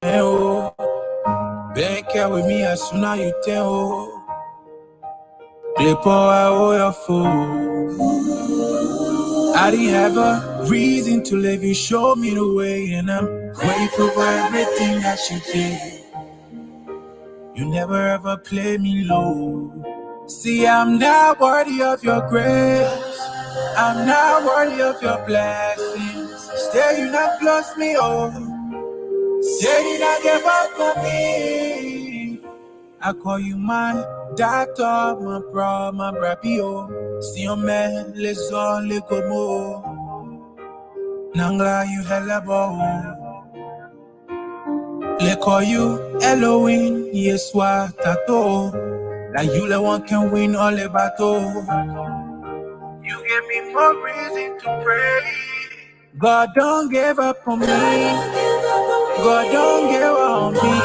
oh. Bank here with me as soon as you tell, oh. Play power, oh, your fool. I didn't have a reason to leave you, show me the way, and I'm grateful for everything that you did. You never ever play me low. See, I'm not worthy of your grace. I'm not worthy of your blessings. Stay, you not close me, oh. Say you not give up on me. I call you man, doctor, my bro, my brabio. See your man, let's all let go more. Nangla you hella bo. Let call you Elohim, yes what tato. Like you the one can win all the battle. You give me more reason to pray. God don't give up on me. God don't give up on me.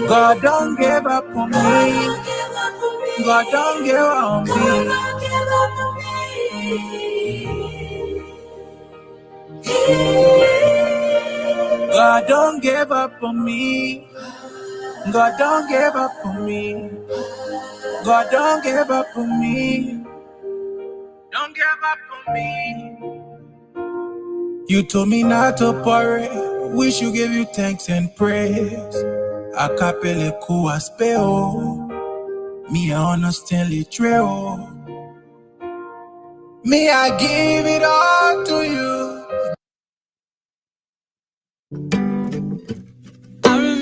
God don't give up on me. God don't give up on me. God don't give up on me. God don't give up on me. God don't give up on me. Don't give up on me. You told me not to worry. We should give you thanks and praise. Akapele kuwa speo. Me I understand the trail. Me I give it all to you.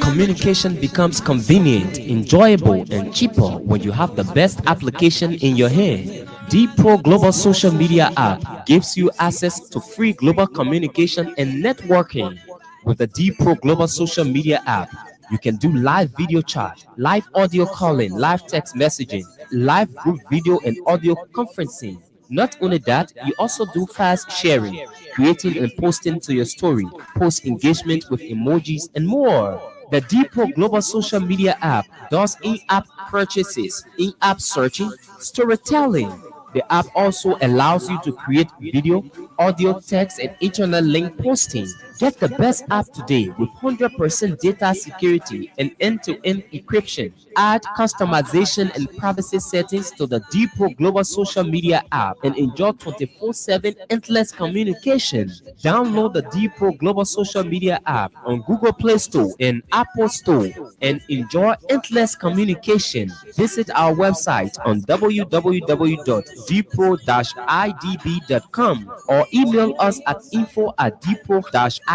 Communication becomes convenient, enjoyable, and cheaper when you have the best application in your hand. D-Pro Global Social Media app gives you access to free global communication and networking. With the D-Pro Global Social Media app, you can do live video chat, live audio calling, live text messaging, live group video and audio conferencing. Not only that, you also do fast sharing, creating and posting to your story, post engagement with emojis, and more. The Depot Global Social Media app does in-app purchases, in-app searching, storytelling. The app also allows you to create video, audio, text, and internet link posting. Get the best app today with 100% data security and end-to-end encryption. Add customization and privacy settings to the Depot Global Social Media app and enjoy 24/7 endless communication. Download the Depot Global Social Media app on Google Play Store and Apple Store and enjoy endless communication. Visit our website on www.dpro-idb.com or email us at info@dpro-idb.com.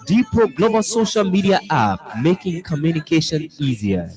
Dpro Global Social Media app, making communication easier.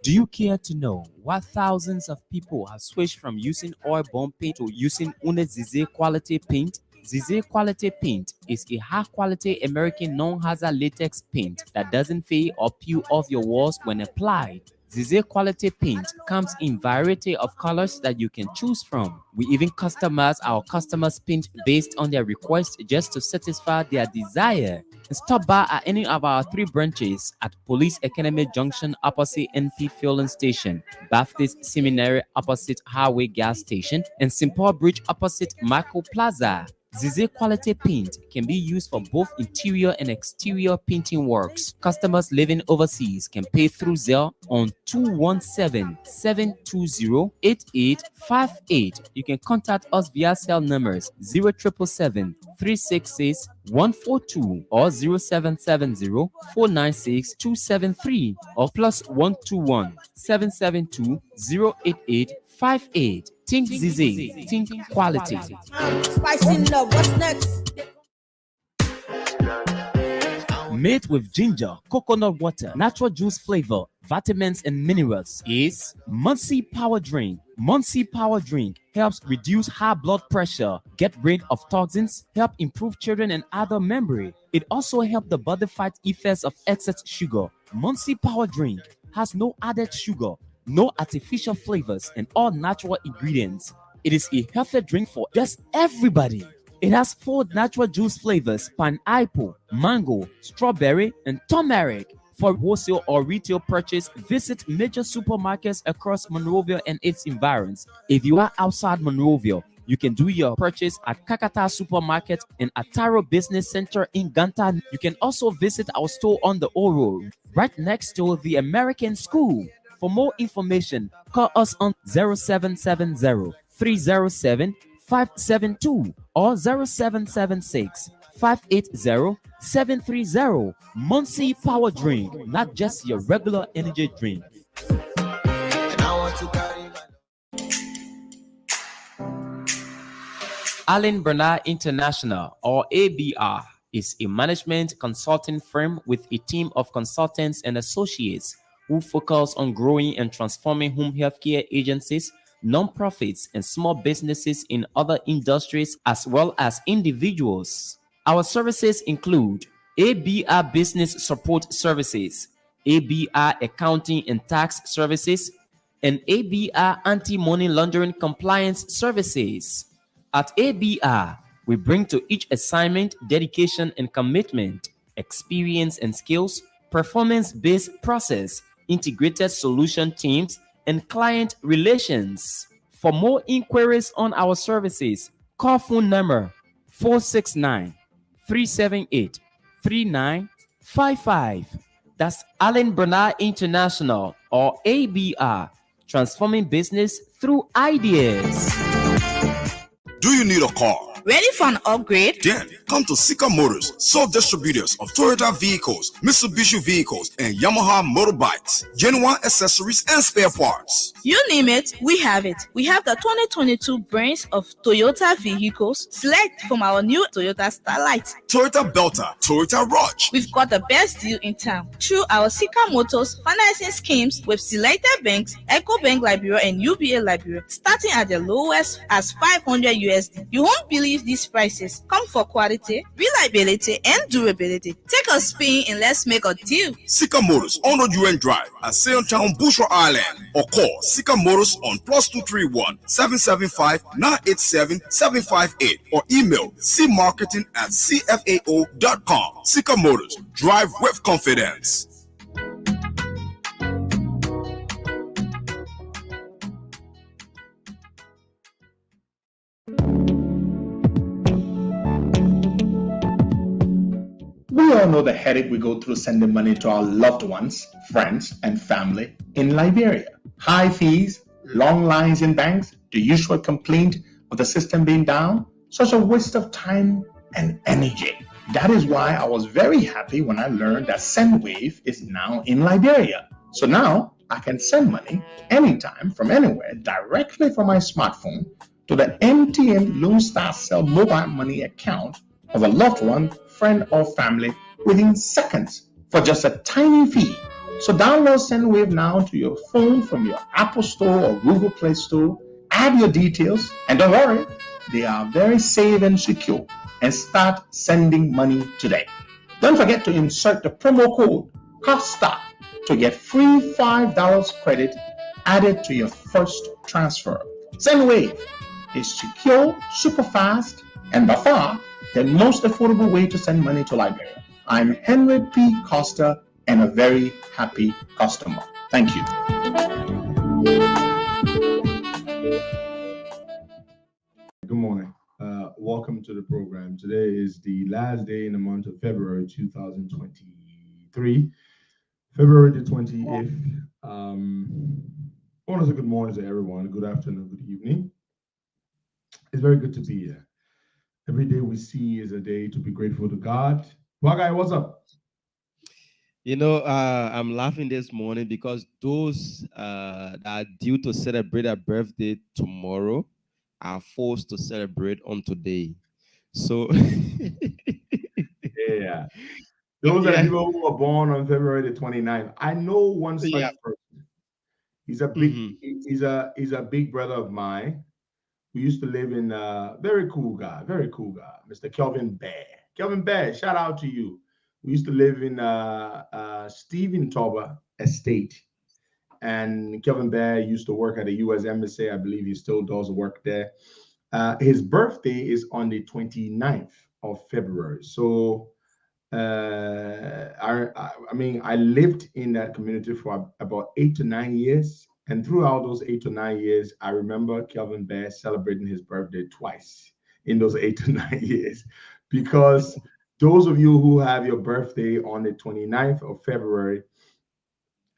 Do you care to know why thousands of people have switched from using oil-bomb paint to using Une Zize quality paint? Zize quality paint is a high-quality American non-hazard latex paint that doesn't fade or peel off your walls when applied. Zize quality paint comes in variety of colors that you can choose from. We even customize our customers' paint based on their request just to satisfy their desire. Stop by at any of our 3 branches at Police Academy Junction opposite NP Fueling Station, Baptist Seminary opposite Highway Gas Station, and St. Paul Bridge opposite Michael Plaza. Zize quality paint can be used for both interior and exterior painting works. Customers living overseas can pay through Zelle on 217-720-8858. You can contact us via cell numbers 0777-366-142 or 0770-496-273 or +121-772-08858. Think Zize, think quality. Spicy love, what's next? Made with ginger, coconut water, natural juice flavor, vitamins and minerals is Muncie Power Drink. Muncie Power Drink helps reduce high blood pressure, get rid of toxins, help improve children and adult memory. It also helps the body fight effects of excess sugar. Muncie Power Drink has no added sugar, no artificial flavors, and all natural ingredients. It is a healthy drink for just everybody. It has 4 natural juice flavors: pineapple, mango, strawberry, and turmeric. For wholesale or retail purchase, visit major supermarkets across Monrovia and its environs. If you are outside Monrovia, you can do your purchase at Kakata Supermarket and Ataro Business Center in Ganta. You can also visit our store on the Oro, right next to the American School. For more information, call us on 0770 307 572 or 0776 580 730. Muncie Power Drink, not just your regular energy drink. Allen Bernard International, or ABR, is a management consulting firm with a team of consultants and associates who focus on growing and transforming home healthcare agencies, nonprofits, and small businesses in other industries as well as individuals. Our services include ABR Business Support Services, ABR Accounting and Tax Services, and ABR Anti-Money Laundering Compliance Services. At ABR, we bring to each assignment dedication and commitment, experience and skills, performance-based process, integrated solution teams, and client relations. For more inquiries on our services, call phone number 469-378-3955. That's Allen Bernard International, or ABR, transforming business through ideas. Do you need a car? Ready for an upgrade? Then come to Sika Motors, sole distributors of Toyota vehicles, Mitsubishi vehicles, and Yamaha motorbikes, genuine accessories and spare parts. You name it, we have it. We have the 2022 brands of Toyota vehicles. Select from our new Toyota Starlight, Toyota Belter, Toyota Rush. We've got the best deal in town. Through our Sika Motors financing schemes with selected banks, EcoBank Liberia and UBA Liberia, starting at the lowest as 500 USD. You won't believe these prices. Come for quality, reliability, and durability. Take a spin and let's make a deal. Sika Motors on the UN Drive at Sayotown, Bushra Island, or call Sika Motors on +231 775 987 758 or email cmarketing@cfao.com. Sika Motors, drive with confidence. We all know the headache we go through sending money to our loved ones, friends, and family in Liberia. High fees, long lines in banks, the usual complaint of the system being down, such a waste of time and energy. That is why I was very happy when I learned that SendWave is now in Liberia. So now I can send money anytime from anywhere directly from my smartphone to the MTN Lone Star Cell mobile money account of a loved one, friend, or family within seconds for just a tiny fee. So download SendWave now to your phone from your Apple Store or Google Play Store. Add your details, and don't worry, they are very safe and secure. And start sending money today. Don't forget to insert the promo code COSTA to get free $5 credit added to your first transfer. SendWave is secure, super fast, and by far the most affordable way to send money to Liberia. I'm Henry P. Costa and a very happy customer. Thank you. Good morning. Welcome to the program. Today is the last day in the month of February 2023, February the 20th. I want to say good morning to everyone. Good afternoon, good evening. It's very good to be here. Every day we see is a day to be grateful to God. Wagai, what's up? You know, I'm laughing this morning because those that are due to celebrate a birthday tomorrow are forced to celebrate on today. So, yeah. Those are people who were born on February the 29th. I know one such person. He's a big, he's a big brother of mine. We used to live in very cool guy, Mr. Kelvin Bear. Kelvin Bear, shout out to you. We used to live in Stephen Toba Estate. And Kelvin Bear used to work at the U.S. Embassy. I believe he still does work there. His birthday is on the 29th of February. So I mean, I lived in that community for about 8 to 9 years. And throughout those 8 to 9 years, I remember Kelvin Bear celebrating his birthday twice in those 8 to 9 years. Because those of you who have your birthday on the 29th of February,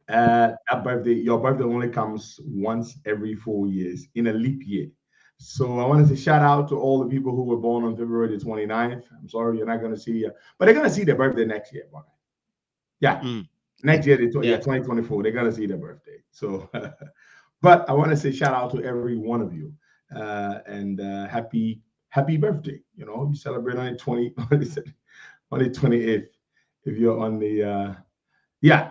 your birthday only comes once every 4 years in a leap year. So I wanted to shout out to all the people who were born on February the 29th. I'm sorry you're not going to see, but they're going to see their birthday next year. Yeah, next year, 2024, they're going to see their birthday. So, but I want to say shout out to every one of you and happy birthday. You know, you celebrate on the 28th if you're on the yeah.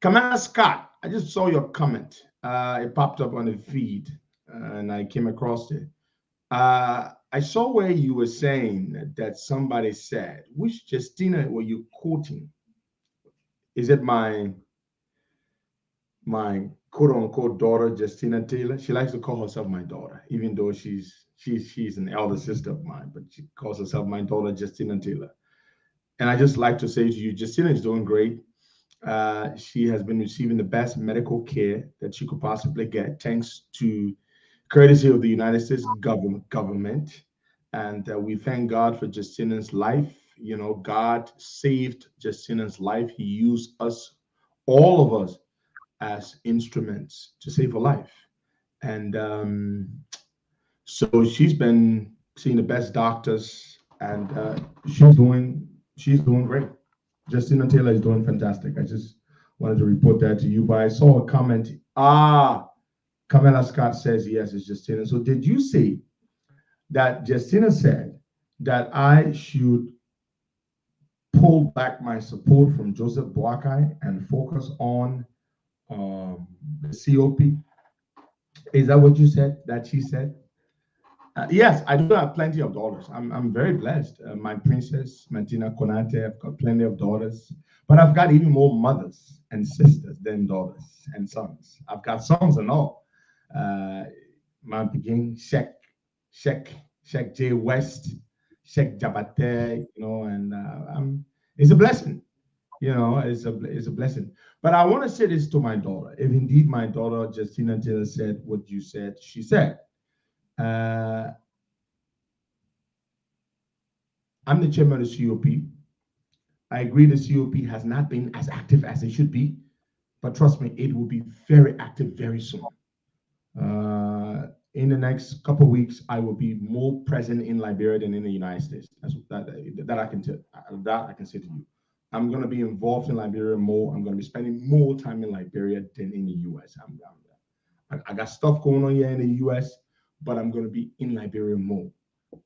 Kamala Scott, I just saw your comment. It popped up on the feed and I came across it. I saw where you were saying that somebody said, which Justina were you quoting? Is it my quote unquote daughter, Justina Taylor? She likes to call herself my daughter, even though she's an elder sister of mine, but she calls herself my daughter, Justina Taylor. And I just like to say to you, Justina is doing great. She has been receiving the best medical care that she could possibly get, thanks to courtesy of the United States government. And we thank God for Justina's life. You know, God saved Justina's life. He used us, all of us, as instruments to save her life. And so she's been seeing the best doctors, and she's doing great. Justina Taylor is doing fantastic. I just wanted to report that to you. But I saw a comment. Camilla Scott says yes, it's Justina. So did you see that Justina said that I should pull back my support from Joseph Boakai and focus on the COP? Is that what you said? That she said? Yes, I do have plenty of daughters. I'm very blessed. My princess, Martina Konate, I've got plenty of daughters, but I've got even more mothers and sisters than daughters and sons. I've got sons and all. My begin Sheikh J West, Sheikh Jabate, you know, and it's a blessing. You know, it's a blessing. But I want to say this to my daughter. If indeed my daughter Justina Taylor said what you said, she said. I'm the chairman of the COP. I agree the COP has not been as active as it should be, but trust me, it will be very active very soon. In the next couple of weeks, I will be more present in Liberia than in the United States. That I can say to you. I'm going to be involved in Liberia more. I'm going to be spending more time in Liberia than in the US. I got stuff going on here in the US, but I'm going to be in Liberia more.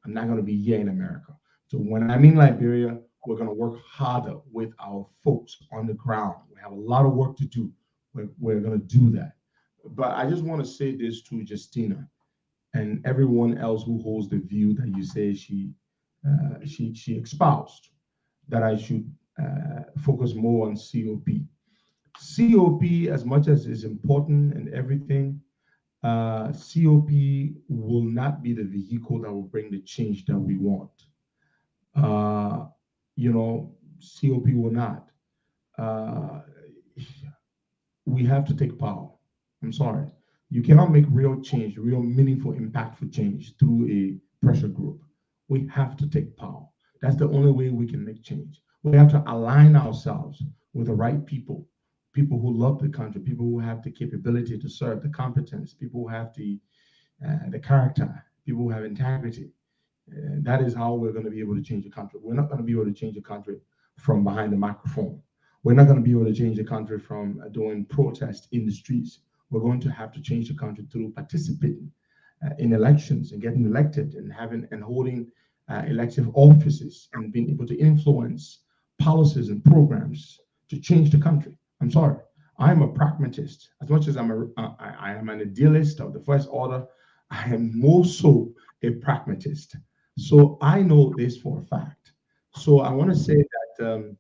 I'm not going to be here in America. So when I'm in Liberia, we're going to work harder with our folks on the ground. We have a lot of work to do. We're going to do that. But I just want to say this to Justina and everyone else who holds the view that you say she espoused, that I should focus more on COP. COP, as much as is important and everything, COP will not be the vehicle that will bring the change that we want. You know, COP will not. We have to take power. I'm sorry. You cannot make real change, real meaningful, impactful change through a pressure group. We have to take power. That's the only way we can make change. We have to align ourselves with the right people, people who love the country, people who have the capability to serve, the competence, people who have the character, people who have integrity. That is how we're going to be able to change the country. We're not going to be able to change the country from behind the microphone. We're not going to be able to change the country from doing protests in the streets. We're going to have to change the country through participating in elections and getting elected and holding elective offices and being able to influence policies and programs to change the country. I'm sorry, I'm a pragmatist. As much as I am an idealist of the first order, I am more so a pragmatist. So I know this for a fact. So I want to say that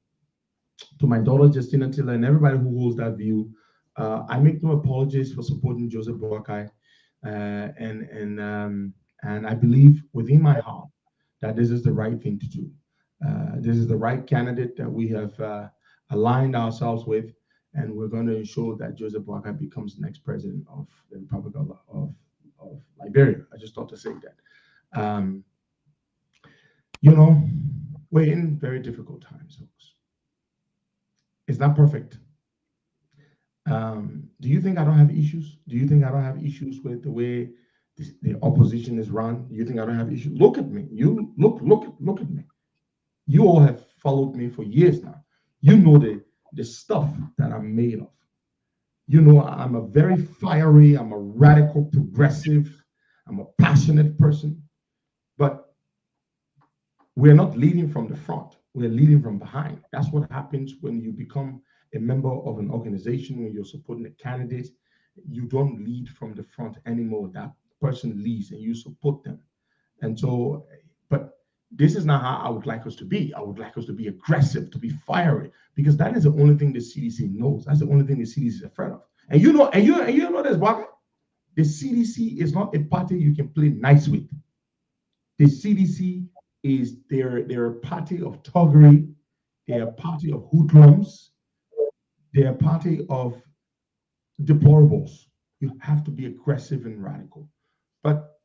to my daughter Justina Taylor and everybody who holds that view, I make no apologies for supporting Joseph Boakai, and I believe within my heart that this is the right thing to do. This is the right candidate that we have aligned ourselves with, and we're going to ensure that Joseph Boakai becomes the next president of the Republic of Liberia. I just thought to say that. We're in very difficult times, folks. It's not perfect. Do you think I don't have issues? Do you think I don't have issues with the way the opposition is run? Do you think I don't have issues? Look at me. You look at me. You all have followed me for years now. You know the stuff that I'm made of. You know I'm a very fiery, I'm a radical progressive, I'm a passionate person. But we're not leading from the front. We're leading from behind. That's what happens when you become a member of an organization, when you're supporting a candidate. You don't lead from the front anymore. That person leads and you support them. And so, but this is not how I would like us to be. I would like us to be aggressive, to be fiery, because that is the only thing the CDC knows. That's the only thing the CDC is afraid of. And you know this, Baka? The CDC is not a party you can play nice with. The CDC is they're a party of thuggery. They're a party of hoodlums. They're a party of deplorables. You have to be aggressive and radical. But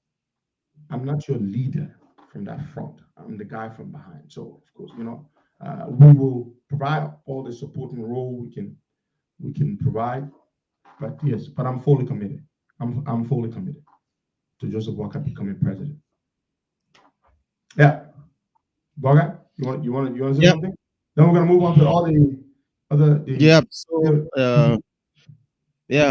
I'm not your leader from that front. I'm the guy from behind. So of course, we will provide all the supporting role we can provide. But yes, but I'm fully committed. I'm fully committed to Joseph Walker becoming president. Yeah, Boga, you want to say something? Then we're gonna move on to all the other.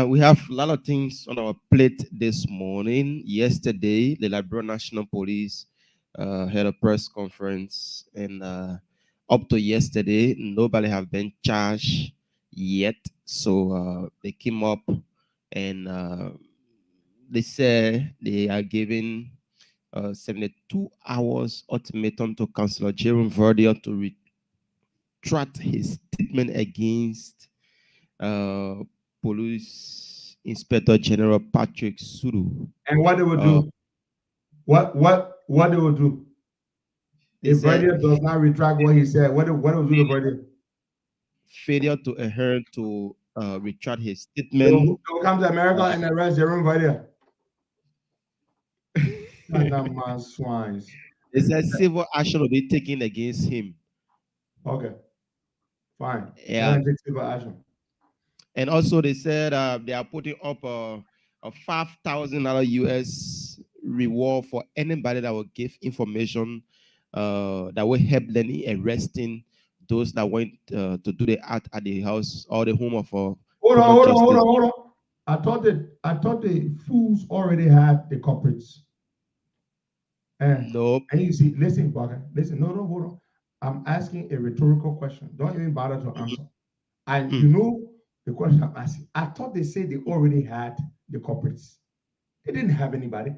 We have a lot of things on our plate this morning. Yesterday, the Liberia National Police had a press conference, and up to yesterday, nobody have been charged yet. So they came up and they said they are giving 72 hours ultimatum to Councillor Jerome Verdier to retract his statement against Police Inspector General Patrick Suru. And what they will do? What they will do? If Verdier does not retract what he said, what will do to Verdier? Failure to adhere to retract his statement. They'll come to America and arrest Jerome Verdier. Swines. They said civil action will be taken against him. Okay, fine. Yeah. Civil action. And also they said they are putting up a $5,000 US reward for anybody that will give information that will help them in arresting those that went to do the act at the house or the home of Hold on. I thought the fools already had the culprits. Nope. And you see, listen, Baka, listen. No, hold on. I'm asking a rhetorical question. Don't even bother to answer. And you know the question I'm asking. I thought they said they already had the culprits. They didn't have anybody.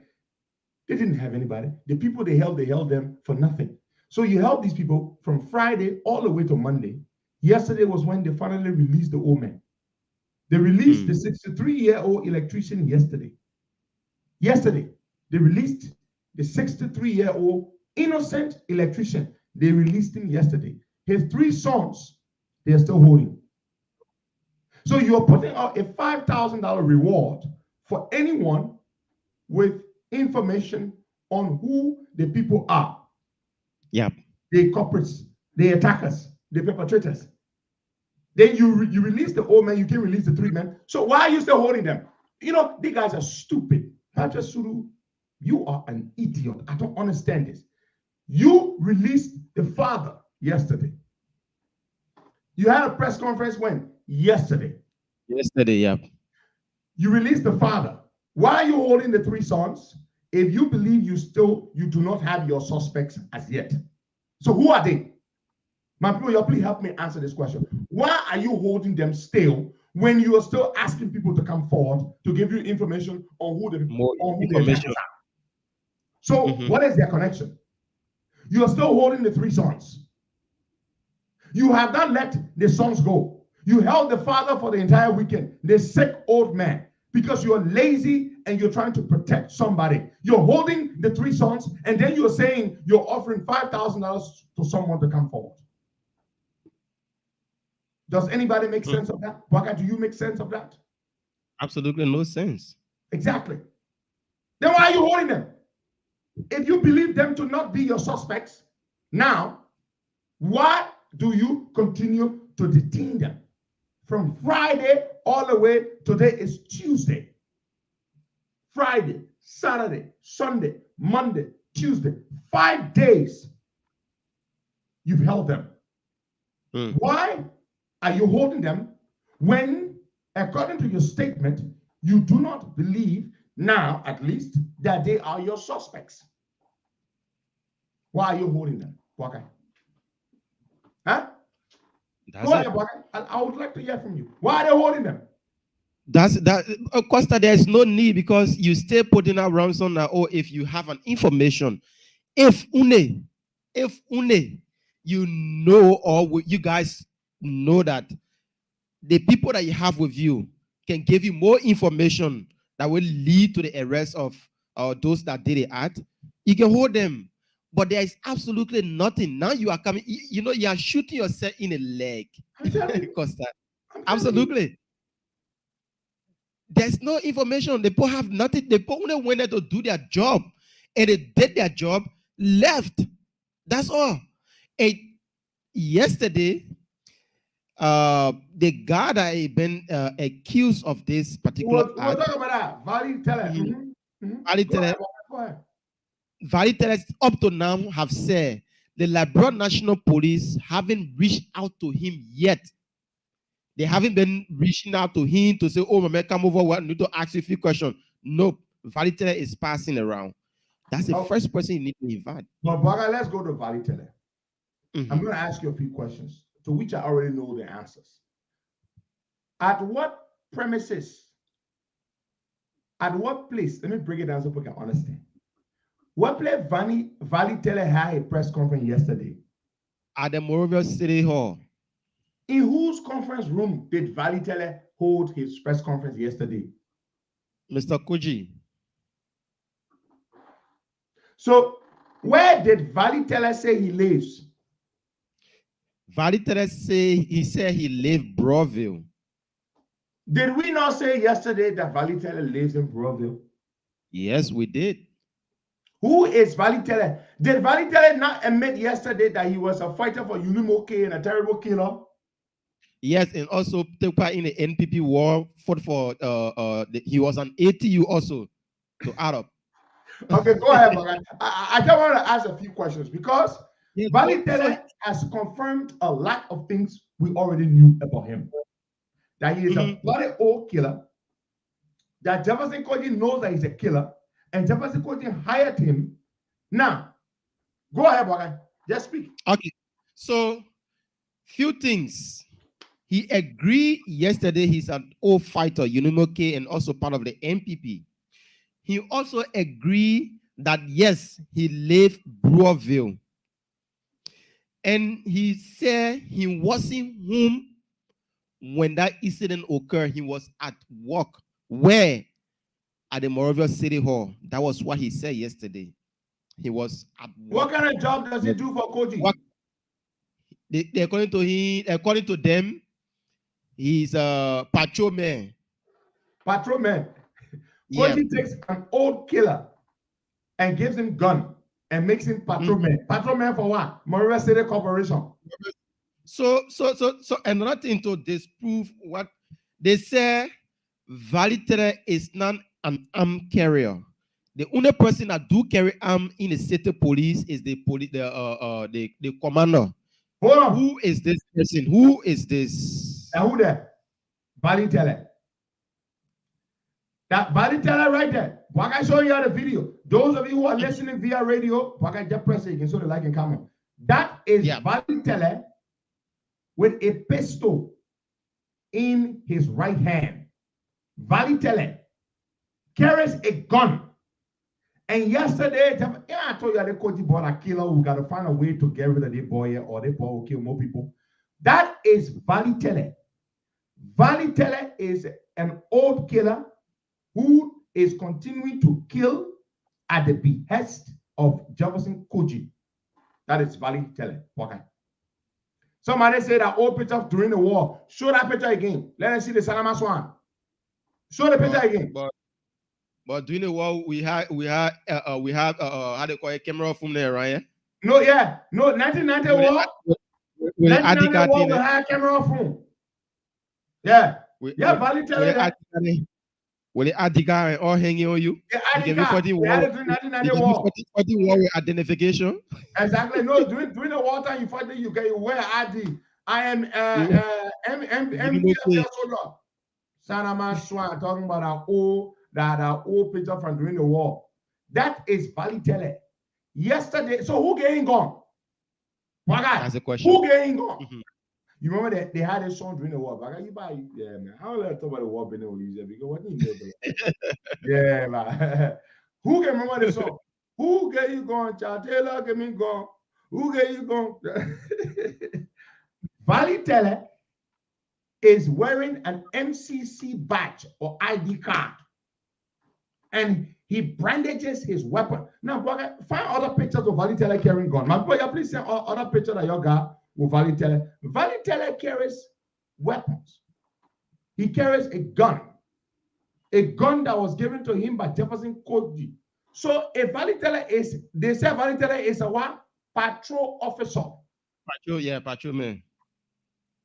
The people they held them for nothing. So you held these people from Friday all the way to Monday. Yesterday was when they finally released the old man. They released the 63-year-old electrician yesterday. They released the 63-year-old innocent electrician. They released him yesterday. His 3 sons, they are still holding. So you're putting out a $5,000 reward for anyone with information on who the people are. Yep. The culprits, the attackers, the perpetrators. Then you release the old man, you can release the 3 men. So why are you still holding them? These guys are stupid. Patrick Suru, you are an idiot. I don't understand this. You released the father yesterday. You had a press conference when? Yesterday. Yeah. You released the father. Why are you holding the 3 sons if you believe you do not have your suspects as yet? So who are they? My people, please help me answer this question. Why are you holding them still when you are still asking people to come forward to give you information on who the attackers are? So what is their connection? You are still holding the 3 sons. You have not let the sons go. You held the father for the entire weekend, the sick old man. because you're lazy and you're trying to protect somebody. You're holding the 3 sons, and then you're saying you're offering $5,000 to someone to come forward. Does anybody make sense of that? Waka, do you make sense of that? Absolutely no sense. Exactly. Then why are you holding them? If you believe them to not be your suspects, now, why do you continue to detain them? From Friday all the way, today is Tuesday. Friday, Saturday, Sunday, Monday, Tuesday, 5 days you've held them. Why are you holding them when, according to your statement, you do not believe now, at least, that they are your suspects? Why are you holding them? Waka? Huh? Go ahead, Waka. I would like to hear from you. Why are they holding them? That's that, Costa. There's no need, because you stay putting out ransom now. Or if you have an information, if une, you know, or you guys know that the people that you have with you can give you more information that will lead to the arrest of those that did the act, you can hold them. But there is absolutely nothing. Now you are coming, you know, you are shooting yourself in the leg. Costa. Absolutely. There's no information. The people have nothing. The people only went there to do their job, and they did their job, left. That's all. And yesterday, the guy that had been accused of this particular we'll talk about that. Valley Tellers up to now have said the Liberia National Police haven't reached out to him yet. They haven't been reaching out to him to say, oh, man, come over, we need to ask you a few questions. Nope. Valley Teller is passing around. That's the first person you need to invite. But Baga, let's go to Valley Teller. I'm going to ask you a few questions to which I already know the answers. At what premises, at what place, let me break it down so people can understand. What place Valley Teller had a press conference yesterday? At the Monrovia City Hall. In whose conference room did Valley Teller hold his press conference yesterday? Mr. Koji. So, where did Valley Teller say he lives? Valley Teller said he lived Broadville. Did we not say yesterday that Valley Teller lives in Broadville? Yes, we did. Who is Valley Teller? Did Valley Teller not admit yesterday that he was a fighter for Unimoke and a terrible killer? Yes, and also took part in the NPP war. He was an ATU also to add up. Okay, go ahead, Morgan. I just want to ask a few questions because Valley Teller has confirmed a lot of things we already knew about him. That he is a bloody old killer, that Jefferson Koji knows that he's a killer, and Jefferson Koji hired him. Now, go ahead, Morgan. Just speak. Okay, so few things. He agreed yesterday he's an old fighter, Unimoke, and also part of the NPP. He also agreed that, yes, he left Broadville. And he said he wasn't home when that incident occurred. He was at work. Where? At the Monrovia City Hall. That was what he said yesterday. He was at work. What kind of job does he do for Koji? According to them, he's a patrolman. Patrolman. Koji takes an old killer and gives him gun and makes him patrolman. Patrolman for what? Monrovia City Corporation. So another thing to disprove what they say, Valley Teller is not an arm carrier. The only person that do carry arm in the city police is the commander. Hold on. Who is this person? Who is this? And who there? Valley Teller. That Valley Teller right there. What I show you the video. Those of you who are listening via radio, what I just press it, you can show the like and comment. That is Valley Teller with a pistol in his right hand. Valley Teller carries a gun. And yesterday, I told you the coach bought a killer. We got to find a way to get rid of the boy, or the boy will kill more people. That is Valley Teller. Valley Teller is an old killer who is continuing to kill at the behest of Jefferson Koji. That is Valley Tele. Okay. Somebody said that old picture during the war. Show that picture again. Let us see the Salama Swan. Show the picture again. But during the war, we have how they call it, camera from there, right? No, yeah. No, 1990 war. 1990 war, we had camera phone. Yeah. Valley Tele that. Will the Adiga all hanging on you? The Adiga. They had it during 1990 war. 40 war with identification. Exactly. No, during the war time, you wear ID. I am MPF soldier. Sanama Swan talking about that old picture from during the war. That is Valley Tele. Yesterday, so who getting gone? That's the question. Who getting gone? Mm-hmm. You remember that they had a song during the war. You buy, yeah, man. How will I talk about the war being use because what do you know? Yeah, man. Who can remember the song? Who get you gone? Child Taylor, get me gone. Who get you gone? Valley Tele is wearing an MCC badge or ID card. And he brandages his weapon. Now, find other pictures of Valley Tele carrying gun. My boy, please send other pictures that you got with Valley Tele. Valley Tele carries weapons. He carries a gun that was given to him by Jefferson Koji. So a Valley Tele they say Valley Tele is a what? Patrol officer. Patrol man.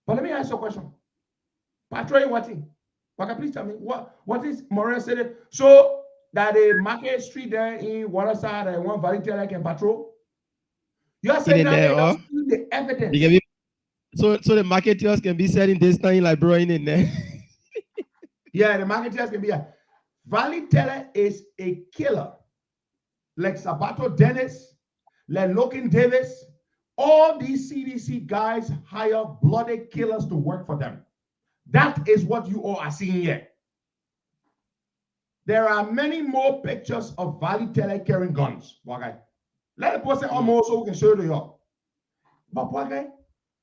But let me ask you a question. Patrol what thing? Please tell me what is Morel said? So that the market street there in Waterside and one Valley Tele can patrol? You are saying that the evidence. So the marketeers can be selling this thing like bro in there. Yeah, the marketeers can be Valley Tele is a killer. Like Sabato Dennis, like Logan Davis, all these CDC guys hire bloody killers to work for them. That is what you all are seeing here. There are many more pictures of Valley Tele carrying guns. Okay. Let the person almost so we can show you all. But okay,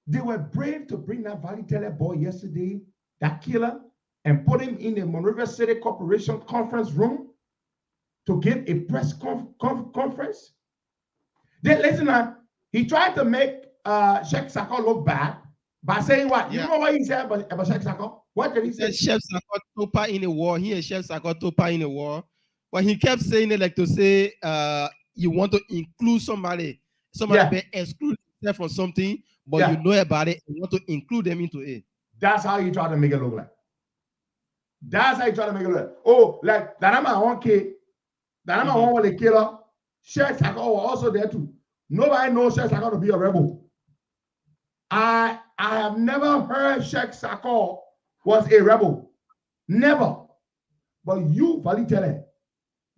they were brave to bring that Valley Tele boy yesterday, that killer, and put him in the Monrovia City Corporation conference room to give a press conference. Then listen, he tried to make Sheikh Sako look bad by saying what? You know what he said about Sheikh Sako? What did he say? Chef Sako Topa in the war. He and Chef Sako Topa in the war. But he kept saying it like to say you want to include somebody be exclude themselves from something, but you know about it and want to include them into it. That's how you try to make it look like. That's how you try to make it look like. Oh, like Danama 1K. Danama 1 was a killer. Sheikh Sako was also there too. Nobody knows Sheikh Sako to be a rebel. I have never heard Sheikh Sako was a rebel. Never. But you, Valley Tele,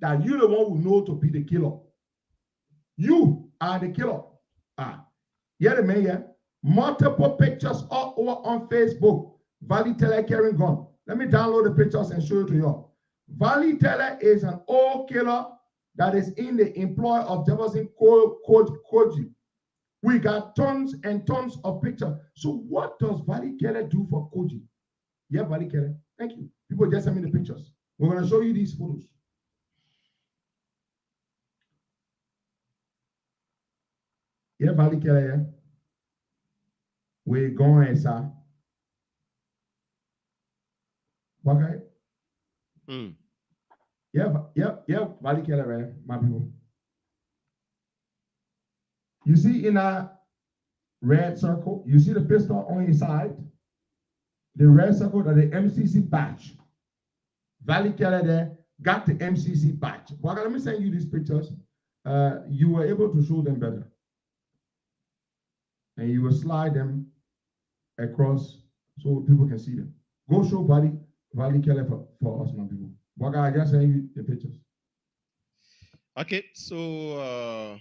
that you're the one who know to be the killer. You are the killer. You're the man here. Multiple pictures all over on Facebook. Valley Tele carrying gun. Let me download the pictures and show it to you. Valley Tele is an old killer that is in the employ of Jefferson Koji. We got tons and tons of pictures. So what does Valley Tele do for Koji? Yeah, Valley Tele. Thank you. People just send me the pictures. We're going to show you these photos. Yeah, Valley Tele, yeah. We're going, sir. Okay. Yeah, Valley Tele, right, my people. You see in a red circle, you see the pistol on his side. The red circle that the MCC badge. Valley Tele there got the MCC badge. But let me send you these pictures. You were able to show them better. And you will slide them across so people can see them. Go show Valley Tele for us, my people. But I just send you the pictures. Okay, so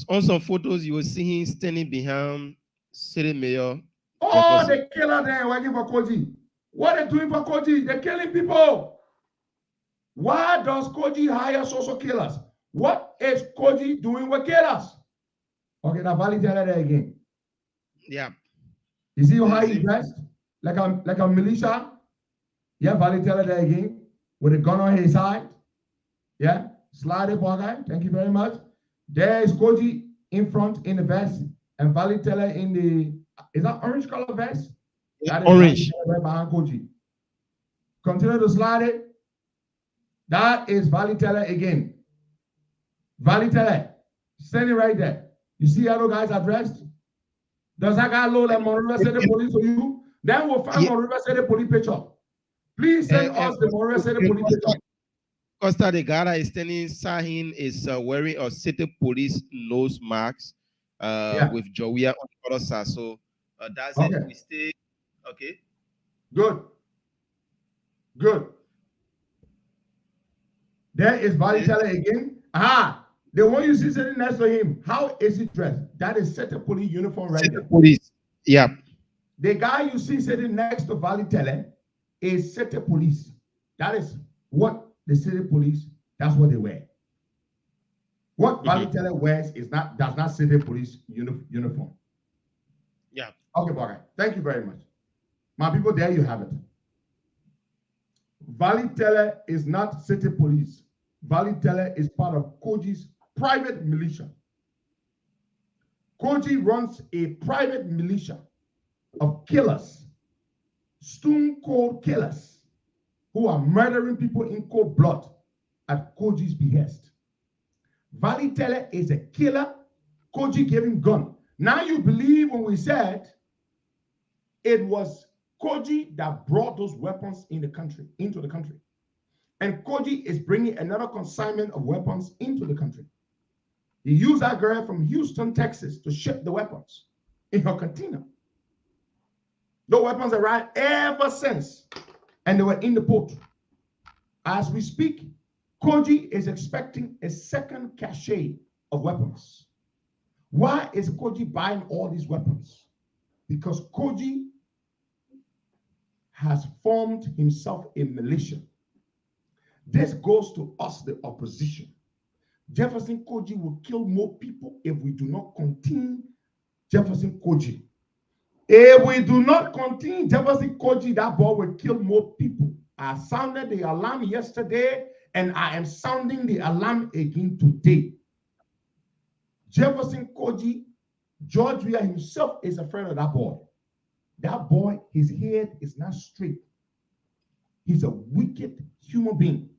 on some photos you will see him standing behind City Mayor. Oh, the killer there working for Koji. What are they doing for Koji? They're killing people. Why does Koji hire social killers? What is Koji doing with killers? Okay, now Valley Tele there again. Yeah. You see how he dressed? Like a militia? Yeah, Valley Tele there again. with a gun on his side. Yeah, slide it, boy guy. Thank you very much. There is Koji in front in the vest and Valitele in the, is that orange color vest? That is orange. right behind Koji. Continue to slide it. That is Valitele again. Valitele, standing right there. You see how those guys are dressed? Does that guy look like Monrovia City Police to you? Then we'll find Monrovia City Police picture. Please send us the Monrovia City Police picture. Costa, the guy that is standing Sahin is wearing a city police nose mask with Joia on the other side. So that's it. We stay. Okay. Good. Good. There is Valitele again. The one you see sitting next to him, how is he dressed? That is city police uniform right there. Police. Yeah. The guy you see sitting next to Valitele is city police. That is what the city police, that's what they wear. What Valitele wears does not city police uniform. Yeah. Okay, Boga. Thank you very much. My people, there you have it. Valitele is not city police. Valitele is part of Koji's private militia. Koji runs a private militia of killers, stone cold killers, who are murdering people in cold blood at Koji's behest. Valitele is a killer. Koji gave him gun. Now you believe when we said it was Koji that brought those weapons into the country. And Koji is bringing another consignment of weapons into the country. He used that girl from Houston, Texas to ship the weapons in her container. The weapons arrived ever since, and they were in the port. As we speak, Koji is expecting a second cache of weapons. Why is Koji buying all these weapons? Because Koji has formed himself a militia. This goes to us, the opposition. Jefferson Koji will kill more people if we do not contain Jefferson Koji. If we do not contain Jefferson Koji, that boy will kill more people. I sounded the alarm yesterday, and I am sounding the alarm again today. Jefferson Koji, George Weah himself is afraid of that boy. That boy, his head is not straight. He's a wicked human being.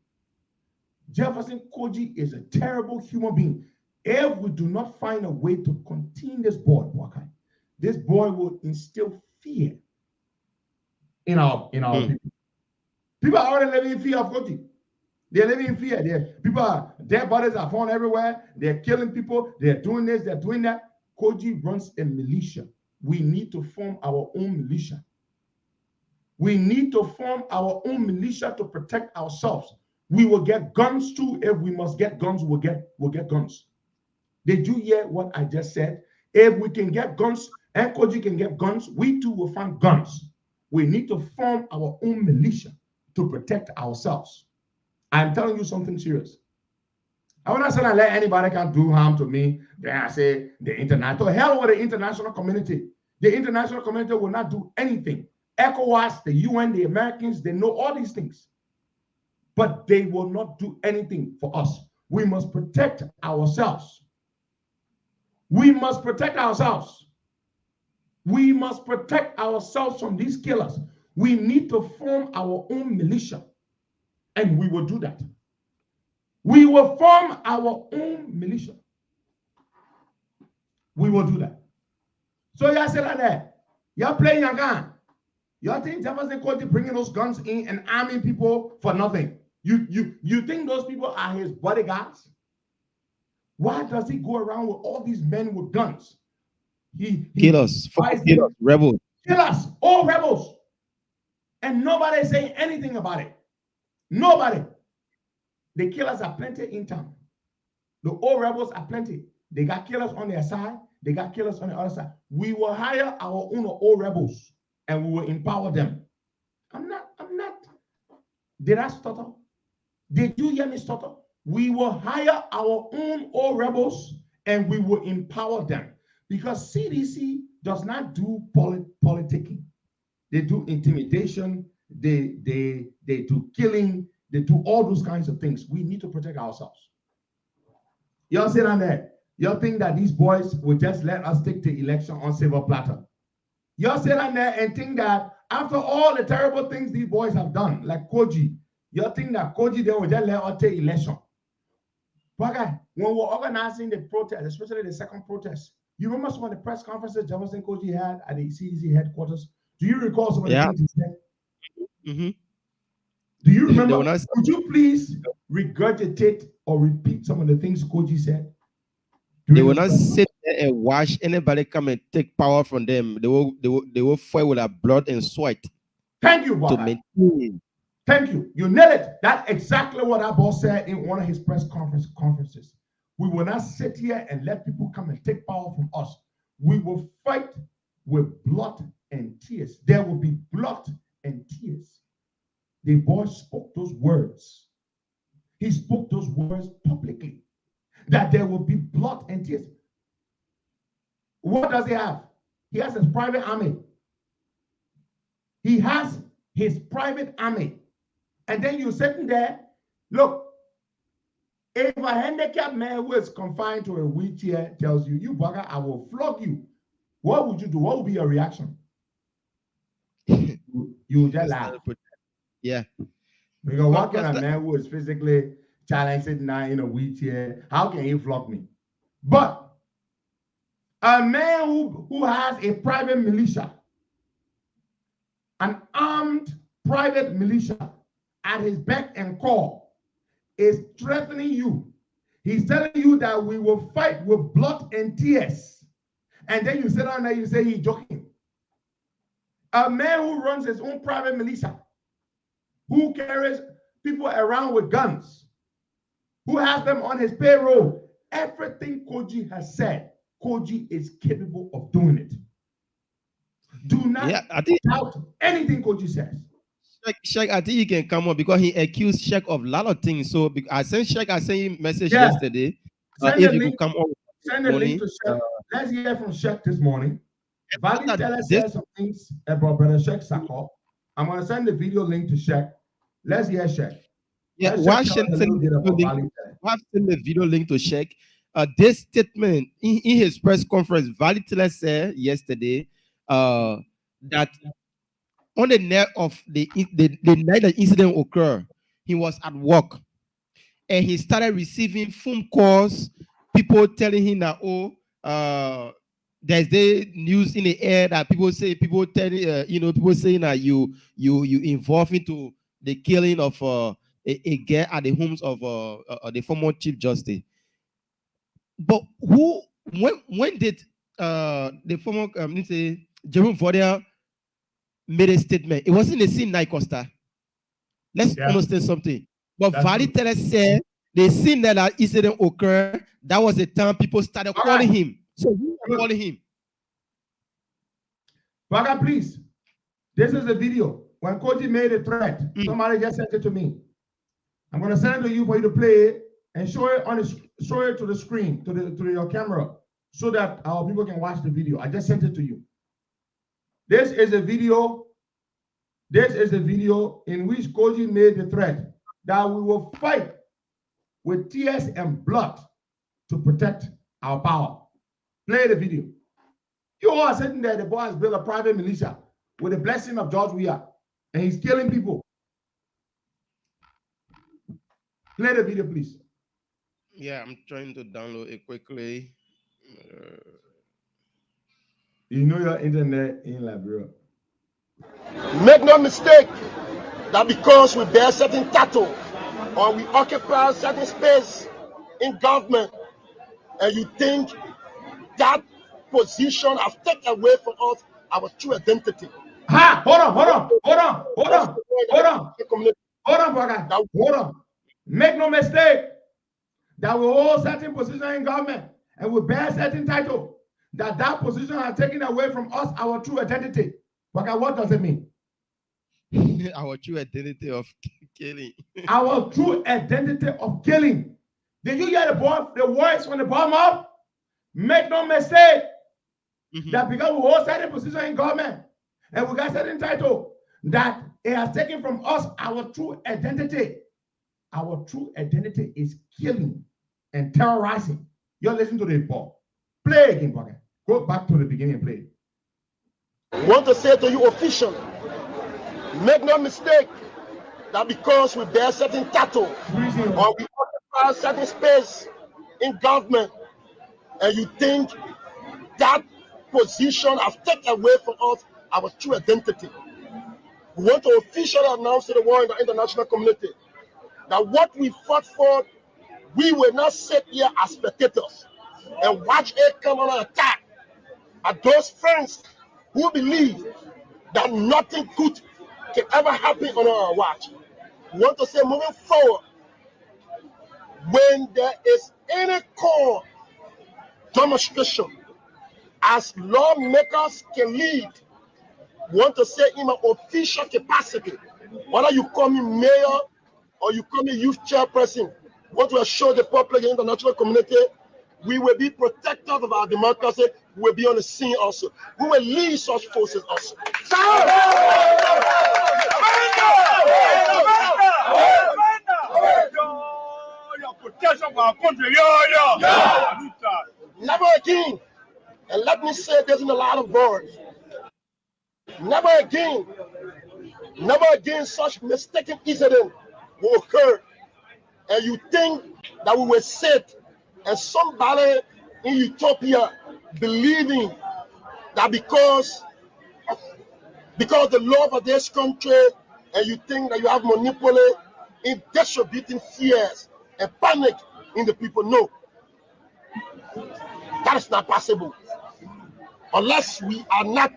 Jefferson Koji is a terrible human being. If we do not find a way to contain this boy will instill fear in our people. People are already living in fear of Koji. They're living in fear. Dead bodies are found everywhere. They're killing people. They're doing this. They're doing that. Koji runs a militia. We need to form our own militia. We need to form our own militia to protect ourselves. We will get guns too. If we must get guns, we'll get guns. Did you hear what I just said? If we can get guns and Koji can get guns, we too will find guns. We need to form our own militia to protect ourselves. I'm telling you something serious. I will not say I let anybody can do harm to me. Then I say the international, hell with the international community. The international community will not do anything. ECOWAS, the UN, the Americans, they know all these things. But they will not do anything for us. We must protect ourselves. We must protect ourselves. We must protect ourselves from these killers. We need to form our own militia. And we will do that. We will form our own militia. We will do that. So y'all say like that. Y'all playing your gun. Y'all think Jefferson Koji bringing those guns in and arming people for nothing? You think those people are his bodyguards? Why does he go around with all these men with guns? He killers, rebels. Killers, all rebels. And nobody is saying anything about it. Nobody. The killers are plenty in town. The old rebels are plenty. They got killers on their side. They got killers on the other side. We will hire our own old rebels and we will empower them. I'm not. Did I stutter? Did you hear me stutter? We will hire our own old rebels and we will empower them. Because CDC does not do politicking. They do intimidation. They do killing. They do all those kinds of things. We need to protect ourselves. Y'all sit on there. Y'all think that these boys will just let us take the election on silver platter. Y'all sit on there and think that after all the terrible things these boys have done, like Koji, y'all think that Koji, they will just let us take election. But when we're organizing the protest, especially the second protest, you remember some of the press conferences Jefferson Koji had at the CDC headquarters? Do you recall some of the things he said? Mm-hmm. Do you remember? Could you please regurgitate or repeat some of the things Koji said? They will not sit there and watch anybody come and take power from them. They will fight with their blood and sweat. Thank you, Baba. To maintain. Thank you. You nailed it. That's exactly what our boss said in one of his press conferences. We will not sit here and let people come and take power from us. We will fight with blood and tears. There will be blood and tears. The boy spoke those words. He spoke those words publicly. That there will be blood and tears. What does he have? He has his private army. He has his private army. And then you're sitting there, look, if a handicapped man who is confined to a wheelchair tells you, you bugger, I will flog you, what would you do? What would be your reaction? You would just laugh. Yeah. Because what kind of man who is physically challenged now in a wheelchair, how can he flog me? But a man who has a private militia, an armed private militia at his beck and call, is threatening you. He's telling you that we will fight with blood and tears. And then you sit down there, you say he's joking. A man who runs his own private militia, who carries people around with guns, who has them on his payroll. Everything Koji has said, Koji is capable of doing it. Do not doubt anything Koji says. Sheikh, I think he can come on because he accused Sheikh of a lot of things. So I sent Sheikh, I sent him a message yesterday. If he could come on. Send a link to Sheikh. Let's hear from Sheikh this morning. Vali Teller said some things about Brother Sheikh Sako. I'm going to send the video link to Sheikh. Let's hear Sheikh. Yeah, why send the video link to Sheikh? This statement in his press conference, Vali Teller said yesterday that on the night of the night that incident occurred, he was at work and he started receiving phone calls, people telling him that, there's the news in the air that people saying that you involved into the killing of a girl at the homes of the former Chief Justice. But when did the former Jerome Vorder made a statement? It wasn't the same night, Costa. Let's understand something. But Vali Teller said the scene that incident occurred, that was the time people started calling him. So you are calling him. Baga, please. This is the video. When Koji made a threat, somebody just sent it to me. I'm going to send it to you for you to play it and show it to the screen, to your camera, so that our people can watch the video. I just sent it to you. This is a video. This is a video in which Koji made the threat that we will fight with tears and blood to protect our power. Play the video. You all are sitting there, the boy has built a private militia with the blessing of George Weah, and he's killing people. Play the video, please. Yeah, I'm trying to download it quickly. You know your internet in Liberia. Make no mistake that because we bear certain title or we occupy certain space in government, and you think that position has taken away from us our true identity. Hold on. Make no mistake that we hold certain position in government and we bear certain title, that position has taken away from us our true identity. But what does it mean? Our true identity of killing. Our true identity of killing. Did you hear the voice from the bottom up? Make no mistake that because we hold certain position in government and we got certain title, that it has taken from us our true identity. our true identity is killing and terrorizing. You're listening to the ball. Play again, Bogger. Go back to the beginning and play. I want to say to you officially, make no mistake that because we bear certain title or we occupy certain space in government, and you think that position has taken away from us our true identity. We want to officially announce to the world and the international community that what we fought for, we will not sit here as spectators and watch it come on an attack at those friends who believe that nothing good can ever happen on our watch. We want to say moving forward, when there is any call demonstration, as lawmakers can lead, we want to say in an official capacity, whether you call me mayor or you call me youth chairperson, we want to assure the public and international community we will be protectors of our democracy. We will be on the scene also. We will lead such forces also. Never again, and let me say this in a lot of words, never again such mistaken incident will occur, and you think that we will sit and somebody in utopia believing that because the love of this country, and you think that you have monopoly in distributing fears and panic in the people. No, that is not possible unless we are not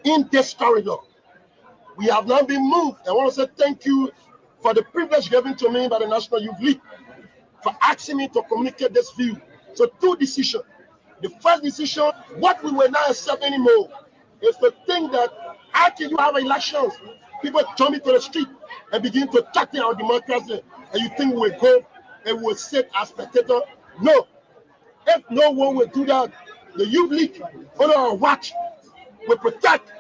in this corridor. We have not been moved. I want to say thank you for the privilege given to me by the National Youth League for asking me to communicate this view. So two decisions. The first decision, what we will not accept anymore, is to think that how can you have elections? People jump into the street and begin to attack our democracy, and you think we will go and we will sit as spectators? No. If no one will do that, the Youth League, under our watch, will protect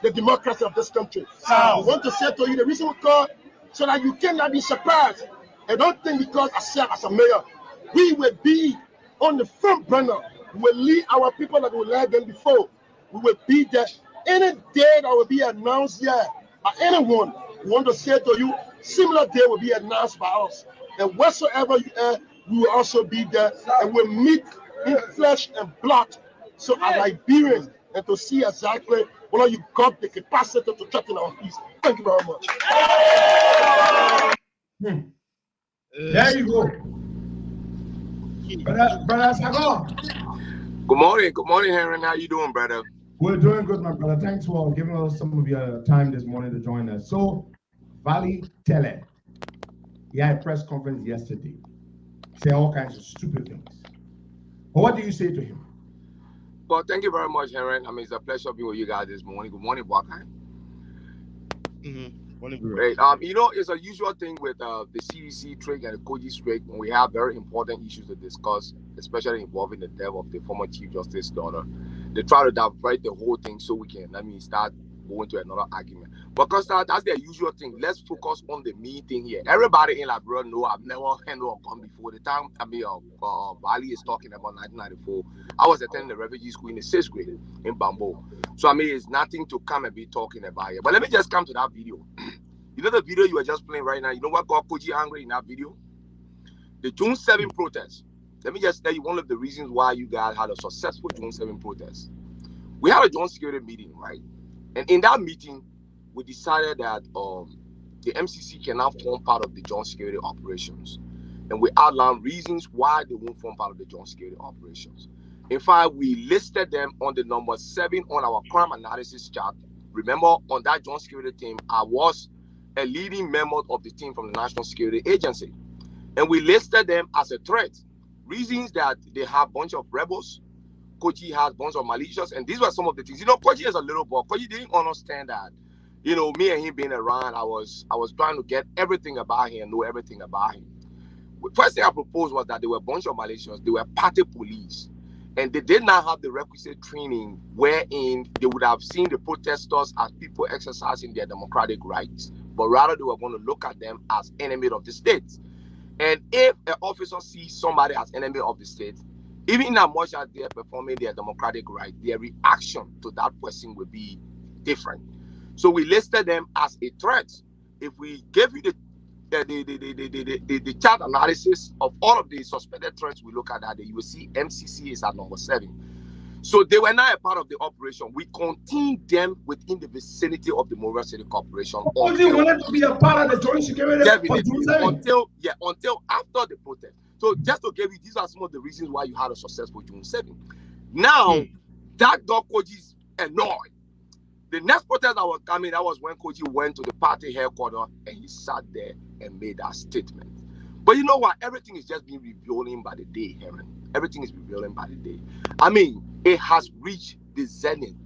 the democracy of this country. I want to say to you, the reason we call, so that you cannot be surprised. And don't think because I serve as a mayor, we will be on the front burner. We will lead our people that will lead them before. We will be there. Any day that will be announced here by anyone, we want to say to you, similar day will be announced by us. And whatsoever you are, we will also be there, and we'll meet in flesh and blood. So as Liberians, and to see exactly whether you got the capacity to threaten our peace. Thank you very much. There you go. Brother Sago. Good morning, Henry. How you doing, brother? We're doing good, my brother. Thanks for giving us some of your time this morning to join us. So, Valley Tele, he had a press conference yesterday. Say all kinds of stupid things. But what do you say to him? Well, thank you very much, Henry. I mean, it's a pleasure being with you guys this morning. Good morning, Wakai. Great. You know, it's a usual thing with the CDC strike and the Koji strike when we have very important issues to discuss, especially involving the death of the former Chief Justice's daughter. They try to divert the whole thing so we can, start going to another argument. But Costa, that's their usual thing. Let's focus on the main thing here. Everybody in Liberia know I've never handled a gun before. The time Bali is talking about 1994, I was attending the refugee school in the 6th grade in Bamboo. So it's nothing to come and be talking about here. But let me just come to that video. You know the video you were just playing right now? You know what got Koji angry in that video? The June 7 protest. Let me just tell you one of the reasons why you guys had a successful June 7 protest. We had a joint security meeting, right? And in that meeting, we decided that the MCC can now form part of the joint security operations. And we outlined reasons why they won't form part of the joint security operations. In fact, we listed them on the number 7 on our crime analysis chart. Remember, on that joint security team, I was a leading member of the team from the National Security Agency. And we listed them as a threat. Reasons that they have a bunch of rebels. Koji has a bunch of malicious. And these were some of the things. You know, Koji is a little boy. Koji didn't understand that. You know, me and him being around, I was trying to get everything about him, know everything about him. The first thing I proposed was that they were a bunch of malicious. They were party police. And they did not have the requisite training wherein they would have seen the protesters as people exercising their democratic rights. but rather they were going to look at them as enemy of the state. And if an officer sees somebody as enemy of the state, even in as much as they are performing their democratic right, their reaction to that person will be different. So we listed them as a threat. If we gave you the chart analysis of all of the suspected threats, we look at that, you will see MCC is at number 7. So they were not a part of the operation. We contained them within the vicinity of the Monrovia City Corporation. They wanted to be a part of the joint security until after the protest. So just to give you, these are some of the reasons why you had a successful June 7. Now, that got Koji's annoyed. The next protest that was coming, that was when Koji went to the party headquarters and he sat there and made that statement. But you know what? Everything is just being revealing by the day, Herman. Everything is revealing by the day. I mean, it has reached the zenith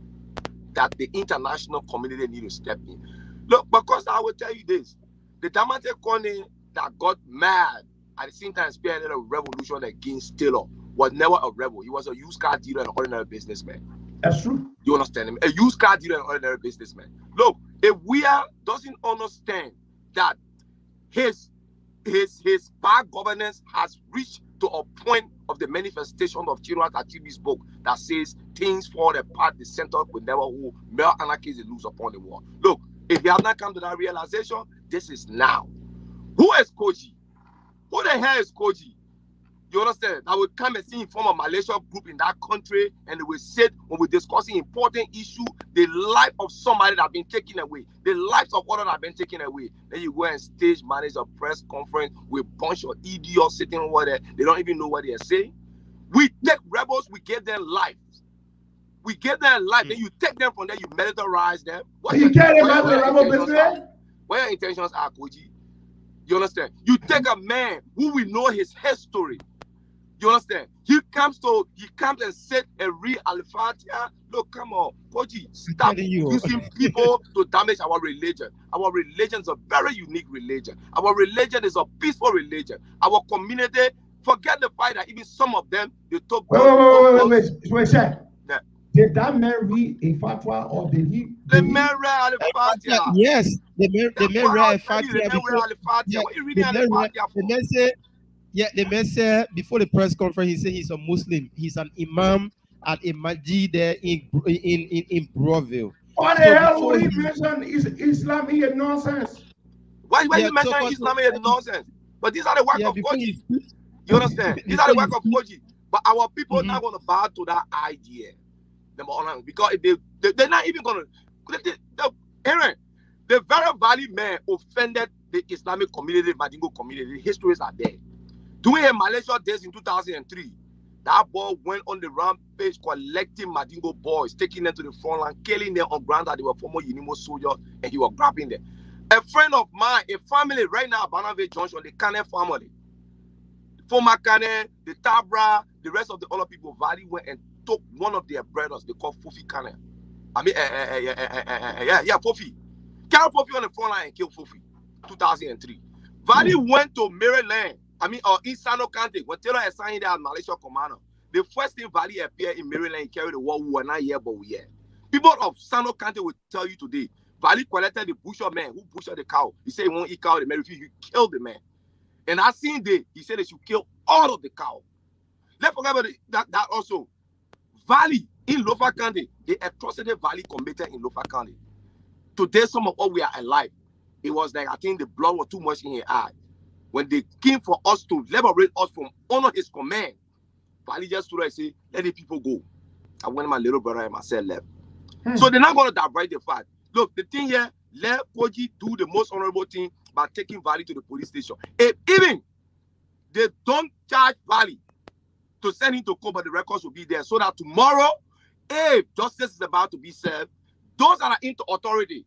that the international community need to step in. Look, because I will tell you this, the Damante Kone that got mad at the same time spearheaded a revolution against Taylor was never a rebel. He was a used car dealer and an ordinary businessman. That's true. You understand him? A used car dealer and an ordinary businessman. Look, if we doesn't understand that his bad governance has reached to a point of the manifestation of Chinua Achebe's book that says things fall apart, the center will never hold, mere anarchy is loose upon the wall. Look, if you have not come to that realization, this is now. Who is Koji? Who the hell is Koji? You understand? I would come and see him form a Malaysia group in that country, and they will sit when we're discussing important issue, the life of somebody that have been taken away, the lives of others that have been taken away. Then you go and stage manage a press conference with a bunch of idiots sitting over there. They don't even know what they are saying. We take rebels, we give them lives. We give them life, then you take them from there, you militarize them. What you care about the rebel business? What your intentions are, Koji? You understand? You take a man who we know his history. You understand? He comes and said a real Alifatia. Look, come on, Koji, stop using people to damage our religion. Our religion is a very unique religion. Our religion is a peaceful religion. Our community, forget the fact that even some of them, they took. Wait, sir. Yeah. Did that man read a fatwa or did he? The man read Alifatia. Yes, the man read Alifatia. What are you reading Alifatia for? The man said. Yeah, the man said before the press conference, he said he's a Muslim. He's an imam at a masjid there in Broadville. What the hell would he mention Islam here? Nonsense. Why you mention Islam here? Nonsense. But these are the work of Koji. You understand? These are the work of Koji. But our people are not going to bow to that idea. Because they're not even going to. Aaron, the very valid man offended the Islamic community, Madingo community. The histories are there. Doing a Malaysia days in 2003, that boy went on the rampage collecting Madingo boys, taking them to the front line, killing them on ground that they were former Unimo soldiers, and he was grabbing them. A friend of mine, a family right now, Banave Junction, the Kane family, former Kane, the Tabra, the rest of the other people, Valley went and took one of their brothers, they call Fofi Kane. I mean, Fofi. Carry Fofi on the front line and kill Fofi. 2003. Valley went to Maryland. In Sano County, when Taylor assigned there as Malaysia commander, the first thing Valley appeared in Maryland and carried the war. We were not here, but we here. People of Sano County will tell you today, Valley collected the butcher man who butchered the cow. He said he won't eat cow, the man refused, he killed the man. And I seen day, he said they should kill all of the cow. Let's forget about that also. Valley in Lofa County, the atrocity Valley committed in Lofa County. Today, some of us we are alive. It was like, I think the blood was too much in his eye. When they came for us to liberate us from under his command, Valley just stood there and said, let the people go. And when my little brother and myself left. So they're not going to divide the fact. Look, the thing here, let Koji do the most honorable thing by taking Valley to the police station. If even they don't charge Valley to send him to court, but the records will be there so that tomorrow, if justice is about to be served, those that are into authority,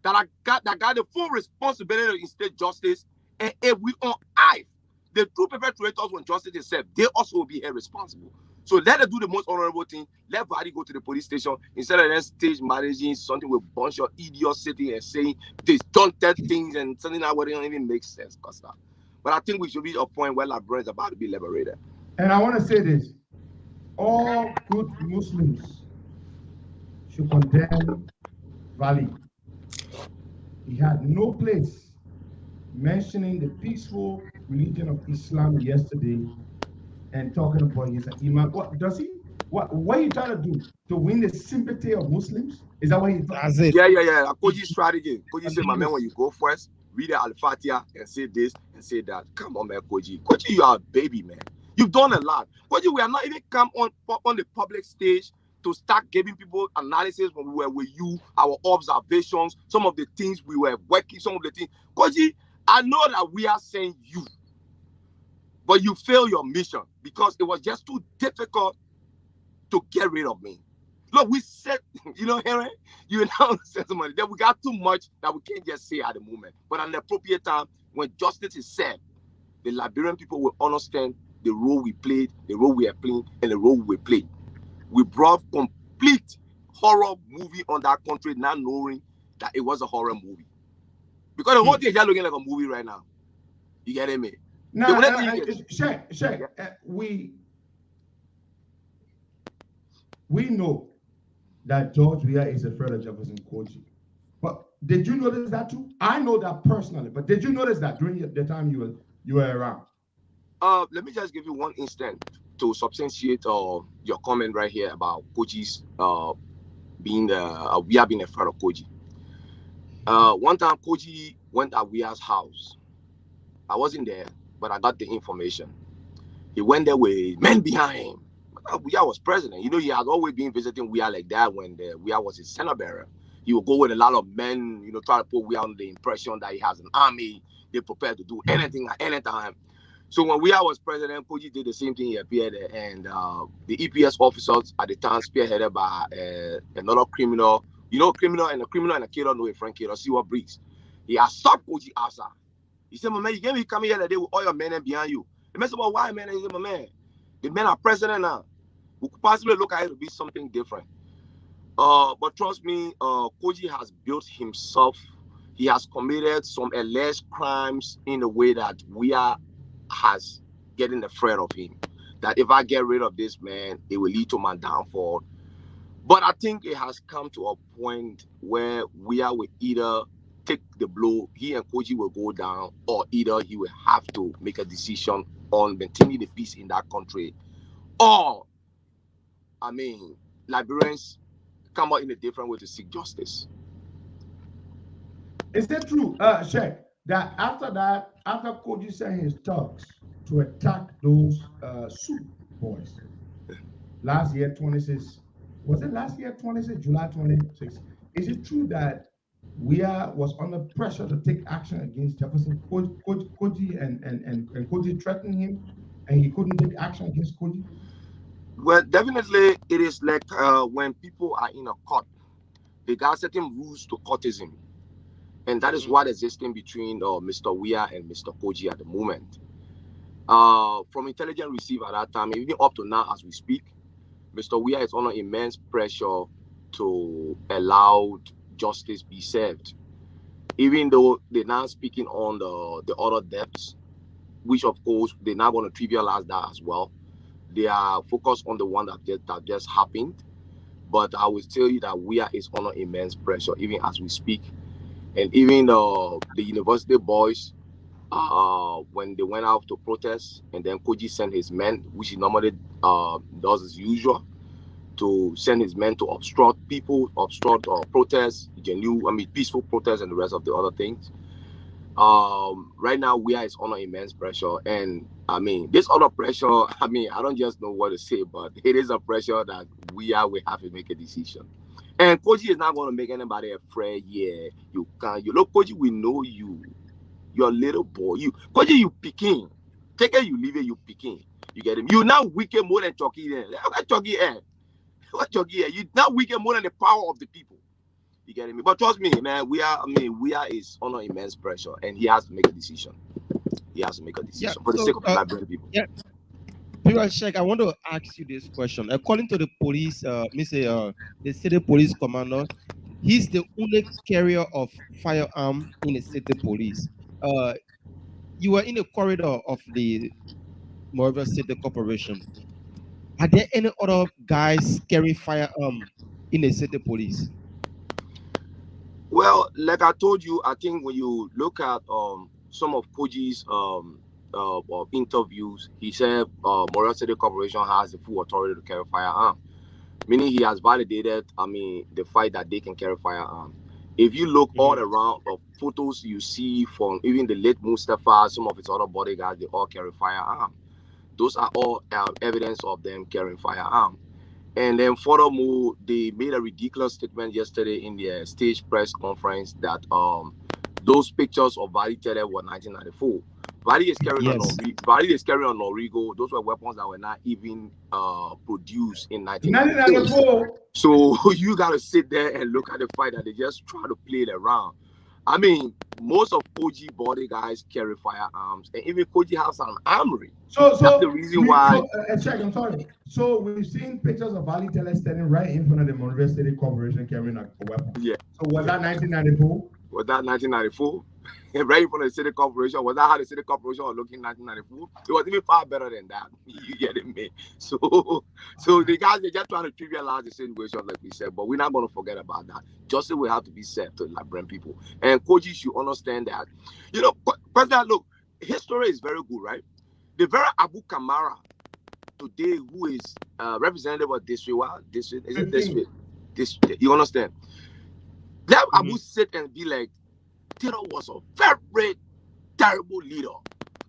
that got the full responsibility in state justice, and if we on ice, the true perpetrators when justice is served, they also will be held responsible. So let them do the most honorable thing. Let Valley go to the police station instead of them stage managing something with a bunch of idiots sitting and saying they don't tell things and something that don't even make sense, Costa. But I think we should reach a point where Labrador is about to be liberated. And I want to say this: all good Muslims should condemn Valley. He had no place mentioning the peaceful religion of Islam yesterday and talking about his imam. What does he? What are you trying to do? To win the sympathy of Muslims? Is that what he's trying? That's it. Yeah. Koji's strategy. Koji said, my man, when you go first, read the Al-Fatiha and say this and say that. Come on, man, Koji. Koji, you are a baby, man. You've done a lot. Koji, we are not even come on the public stage to start giving people analysis when we were with you, our observations, some of the things we were working, some of the things. Koji, I know that we are saying you, but you fail your mission because it was just too difficult to get rid of me. Look, we said, Henry, you now said somebody that we got too much that we can't just say at the moment. But at the appropriate time, when justice is said, the Liberian people will understand the role we played, the role we are playing, and the role we played. We brought complete horror movie on that country, not knowing that it was a horror movie. Because the whole thing is just looking like a movie right now. You getting me? No, we know that George Weah is a friend of Jefferson Koji. But did you notice that too? I know that personally, but did you notice that during the time you were around? Let me just give you one instant to substantiate your comment right here about Koji's being Weah being a friend of Koji. One time Koji went at Weah's house. I wasn't there, but I got the information. He went there with men behind him. Weah was president. He had always been visiting Weah like that when Weah was his Senate bearer. He would go with a lot of men, try to put Weah on the impression that he has an army. They're prepared to do anything at any time. So when Weah was president, Koji did the same thing. He appeared there, and the EPS officers at the time, spearheaded by another criminal, criminal and a killer, no, a friend killer, see what breeds. He has stopped Koji outside. He said, my man, you can't be coming here today with all your men behind you. The man said, well, why, man? He said, my man, the men are president now. We could possibly look at it to be something different. But trust me, Koji has built himself. He has committed some alleged crimes in a way that Weah has getting afraid of him. That if I get rid of this man, it will lead to my downfall. But I think it has come to a point where Weah will either take the blow, he and Koji will go down, or either he will have to make a decision on maintaining the peace in that country. Or, Liberians come out in a different way to seek justice. Is it true, Sheikh, that after Koji sent his thugs to attack those Sioux boys last year, 26, was it last year, 26, July 26? Is it true that Weah was under pressure to take action against Jefferson Koji and Koji threatened him and he couldn't take action against Koji? Well, definitely it is like when people are in a court, they got certain rules to courtism. And that is what is existing between Mr. Weah and Mr. Koji at the moment. From intelligence received at that time, even up to now as we speak, Mr. Weah is under immense pressure to allow justice be served. Even though they're now speaking on the other debts, which of course they're not going to trivialize that as well. They are focused on the one that just happened. But I will tell you that Weah is under immense pressure, even as we speak. And even the university boys, when they went out to protest, and then Koji sent his men, which he normally does as usual, to send his men to obstruct protests, peaceful protests, and the rest of the other things. Right now, Weah is under immense pressure, and this other pressure. I don't just know what to say, but it is a pressure that Weah will have to make a decision. And Koji is not going to make anybody afraid. Yeah, you can. Koji, we know you. You're a little boy. Koji, you picking. Take it, you leave it, you picking. You get him. You now wicked more than Chucky. What Chucky? You now wicked more than the power of the people. You get me? But trust me, man, Weah is under immense pressure, and he has to make a decision. For the sake of the Liberian people. Yeah. Sheikh, I want to ask you this question. According to the police, the city police commander, he's the only carrier of firearm in the city police. You were in the corridor of the Monrovia City Corporation. Are there any other guys carrying firearm in the city police? Well, like I told you, I think when you look at some of Koji's interviews, he said Moral City Corporation has the full authority to carry firearm, meaning he has validated, the fact that they can carry firearm. If you look all around of photos you see from even the late Mustafa, some of his other bodyguards, they all carry firearm. Those are all evidence of them carrying firearm. And then furthermore, they made a ridiculous statement yesterday in their stage press conference that those pictures of Vali Tele were 1994. Vali is carrying Vali is carrying on Norigo. Those were weapons that were not even produced in 1994. So you gotta sit there and look at the fact that they just try to play it around. I mean, most of Koji body guys carry firearms, and even Koji has an armory. So that's the reason why. I'm sorry. So we've seen pictures of Ali Teller standing right in front of the Monroe City Corporation carrying a weapon. Yeah. So was that 1994? Was that 1994? Right in front of the city corporation. Was that how the city corporation was looking in 1994? It was even far better than that. You get me? So the guys, they're just trying to trivialize the situation, like we said, but we're not going to forget about that. Justice will have to be set to Liberian people. And Koji should understand that. You know, President, look, history is very good, right? The very Abu Kamara today, who is representative of district, you understand? Let Abu sit and be like, Taylor was a very terrible leader.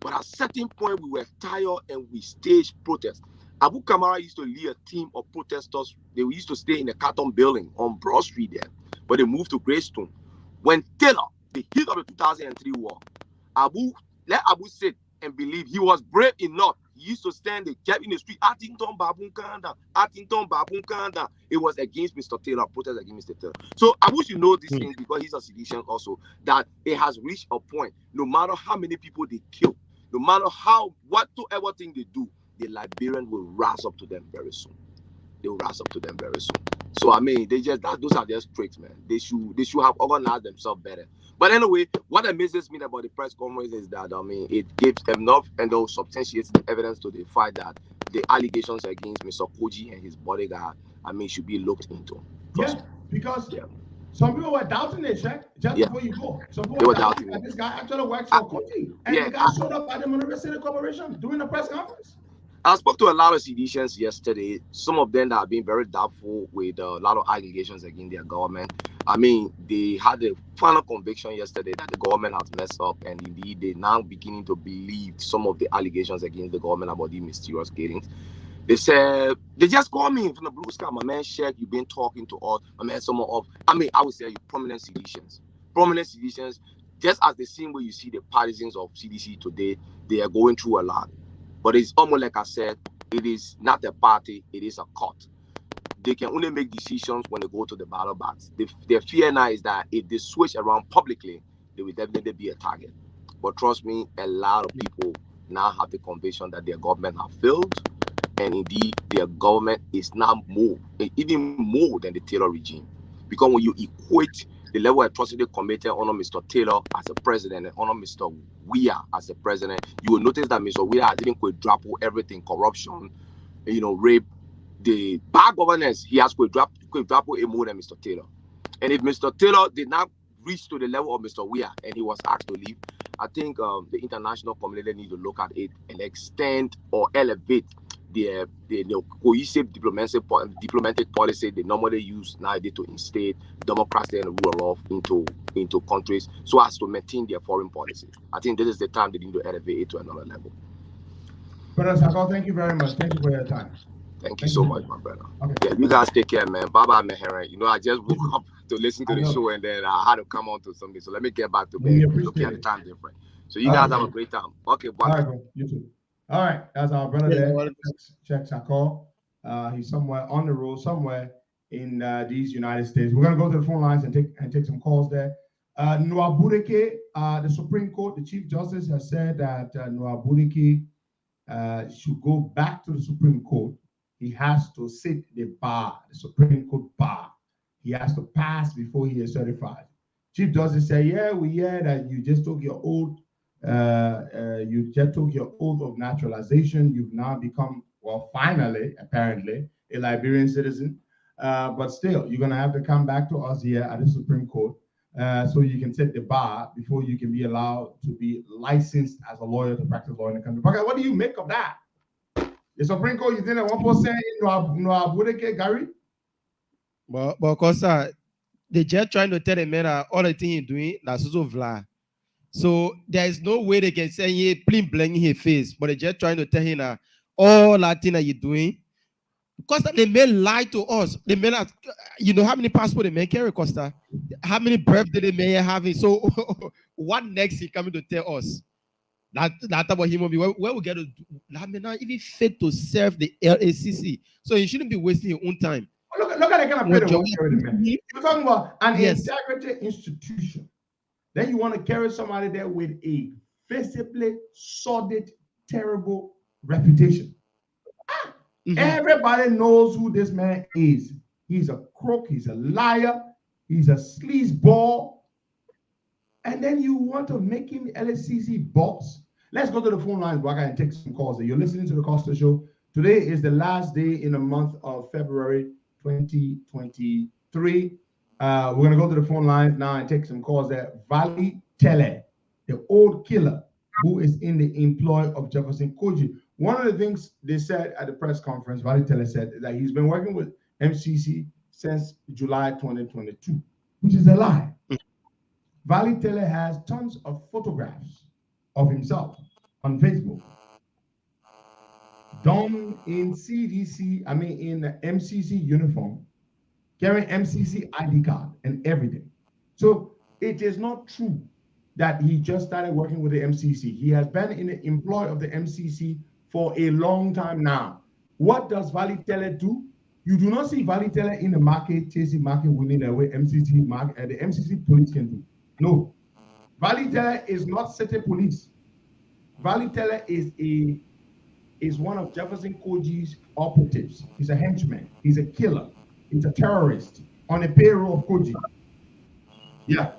But at a certain point, we were tired and we staged protests. Abu Kamara used to lead a team of protesters. They used to stay in the Carton building on Broad Street there, but they moved to Greystone. When Taylor, the heat of the 2003 war, let Abu sit and believe he was brave enough. He used to stand there, get in the street, Attington Babunkanda. It was against Mr. Taylor, protest against Mr. Taylor. So I wish you know these things because he's a sedition also, that it has reached a point, no matter how many people they kill, no matter whatever thing they do, the Liberian will rise up to them very soon. They will rise up to them very soon. So I mean, those are just tricks, man. They should have organized themselves better. But anyway, what amazes me about the press conference is that it gives enough and those substantiates the evidence to the fact that the allegations against Mr. Koji and his bodyguard, should be looked into. Because some people were doubting it, just before you go. Some people were doubting that this guy actually works for Koji, and the guy showed up at the Monroe City Corporation during the press conference. I spoke to a lot of seditionists yesterday. Some of them that have been very doubtful with a lot of allegations against their government. They had a final conviction yesterday that the government has messed up, and indeed they're now beginning to believe some of the allegations against the government about the mysterious killings. They said, they just called me from the blue sky. My man, Sheikh, you've been talking to us. My man, some of, I would say you prominent seditionists. Prominent seditionists, just as the same way you see the partisans of CDC today, they are going through a lot. But it's almost like I said, it is not a party, it is a cult. They can only make decisions when they go to the ballot box. Their fear now is that if they switch around publicly, they will definitely be a target. But trust me, a lot of people now have the conviction that their government have failed, and indeed their government is now even more than the Taylor regime. Because when you equate the level of atrocity committed on Mr. Taylor as a president and on Mr. Weir as a president, you will notice that Mr. Weir has even quadrupled everything: corruption, rape, the bad governance. He has quadrupled it more than Mr. Taylor. And if Mr. Taylor did not reach to the level of Mr. Weir and he was asked to leave, I think the international community needs to look at it and extend or elevate the cohesive diplomatic policy they normally use nowadays to instate democracy and rule of law into countries so as to maintain their foreign policy. I think this is the time they need to elevate it to another level. Brother Sako, thank you very much. Thank you for your time. Thank you so much, my brother. Okay. Yeah, you guys take care, man. Bye-bye, Meheran. I just woke up to listen to the show and then I had to come on to something. So let me get back to bed. Looking at the time different. So you guys have a great time. Okay, bye. All right, bro. You too. All right, that's our brother there. Check Sako. He's somewhere on the road, somewhere in these United States. We're gonna go to the phone lines and take some calls there. Nwabudike, the Supreme Court, the Chief Justice has said that Nwabudike should go back to the Supreme Court. He has to sit the bar, the Supreme Court bar. He has to pass before he is certified. Chief Justice said, yeah, we hear that you just took your oath. You just took your oath of naturalization. You've now become, well, finally, apparently, a Liberian citizen. But still, you're going to have to come back to us here at the Supreme Court so you can take the bar before you can be allowed to be licensed as a lawyer to practice law in the country. What do you make of that? The Supreme Court, you think that 1% no Gary? But Costa, they just trying to tell the man that all the thing he's doing, that's also vla. So there is no way they can say he plain blank in his face, but they just trying to tell him that all that thing that you're doing, Costa, they may lie to us. They may not, you know how many passports they may carry, Costa? How many birthday they may have? So what next he coming to tell us? That about him will be where we get to that may not even fit to serve the LACC. So you shouldn't be wasting your own time. Look at the kind of people you're talking about an integrity institution. Then you want to carry somebody there with a visibly sordid, terrible reputation. Everybody knows who this man is. He's a crook, he's a liar, he's a sleazeball. And then you want to make him LSCC boss? Let's go to the phone lines, Waka, and take some calls. You're listening to the Costa Show. Today is the last day in the month of February 2023. We're going to go to the phone lines now and take some calls there. Valley Tele, the old killer who is in the employ of Jefferson Koji. One of the things they said at the press conference, Valley Tele said that he's been working with MCC since July 2022, which is a lie. Valley Tele has tons of photographs of himself on Facebook, done in in the MCC uniform, carrying MCC ID card and everything. So it is not true that he just started working with the MCC. He has been in the employ of the MCC for a long time now. What does Valley Tele do? You do not see Valley Tele in the market, chasing market, winning the way MCC market, the MCC police can do. No, Valley Tele is not city police. Valley Tele is one of Jefferson Koji's operatives. He's a henchman. He's a killer. He's a terrorist on the payroll of Koji. Yeah,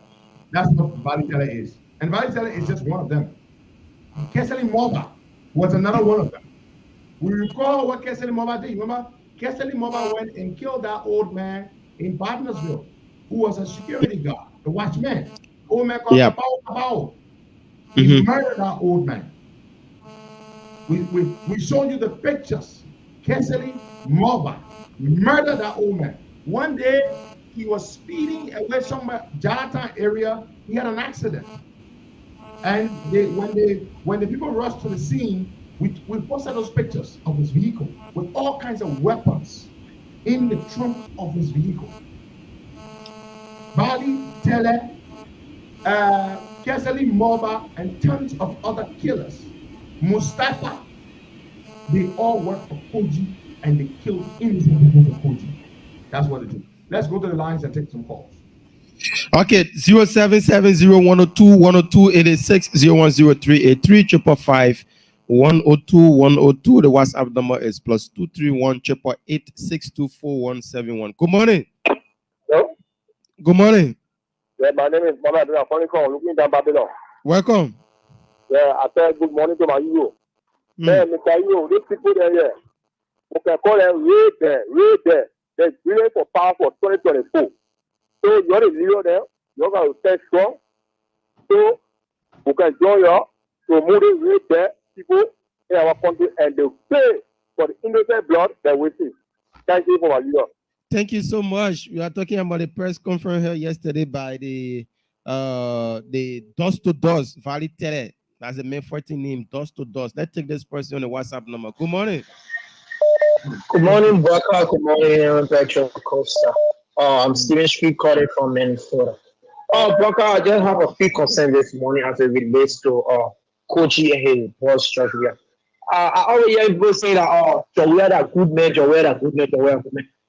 that's what Valley Tele is. And Valley Tele is just one of them. Keseli Moba was another one of them. We recall what Keseli Moba did. Remember, Keseli Moba went and killed that old man in Partnersville, who was a security guard, a watchman. Old man called Kabao. He murdered that old man. We showed you the pictures. Keseli Moba murdered that old man. One day he was speeding away somewhere, Jalatan area. He had an accident, and when the people rushed to the scene, we posted those pictures of his vehicle with all kinds of weapons in the trunk of his vehicle. Valley Tele, Keseli Moba, and tons of other killers. Mustafa, they all work for Koji and they killed innocent people for Koji. That's what they do. Let's go to the lines and take some calls. Okay, 0770-102-102-86, 010-383-555, 102-102. The WhatsApp number is +231-888-624-171. Good morning. Hello? Good morning. Yeah, my name is Mama. I'm calling from looking down Babylon. Welcome. Yeah, I said good morning to my you. Yeah, Mr. You, these people there, yeah. We can call them right there. They're drilling for power for 2024. So you're the leader there. You're going to stay strong. So we can join you to move it right there. People in our country and they pay for the innocent blood that we see. Thank you for my leader. Thank you so much. We are talking about the press conference here yesterday by the Dust to Dust Valley Tele. That's the main 14 name, Dust to Dust. Let's take this person on the WhatsApp number. Good morning. Good morning, Baka. Good morning, Aaron Petro Costa. I'm Steven Street calling from Minnesota. Baka, I just have a few concerns this morning as it relates to Koji and his boss structure. I already hear people saying that Jawea are good men, Jawea are good men.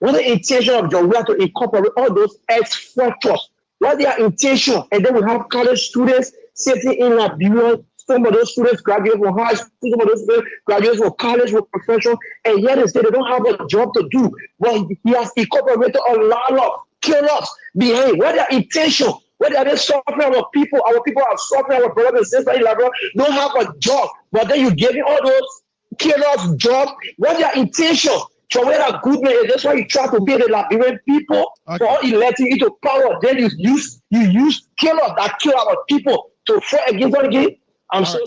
What the intention of Jawea to incorporate all those ex-factors? What their intention? And then we have college students sitting in a bureau. Some of those students graduate from high school, some of those students graduate from college, from professional, and yet they say they don't have a job to do. Well, he has incorporated a lot of killers behind. What their intention? What are they suffering? Our people are suffering. Our brothers and sisters in Labrador don't have a job. But then you give all those killers jobs. What their intention? So where a good man is, that's why you try to be the Liberian people for electing into power. Then you use killers that kill our people to fight against them again.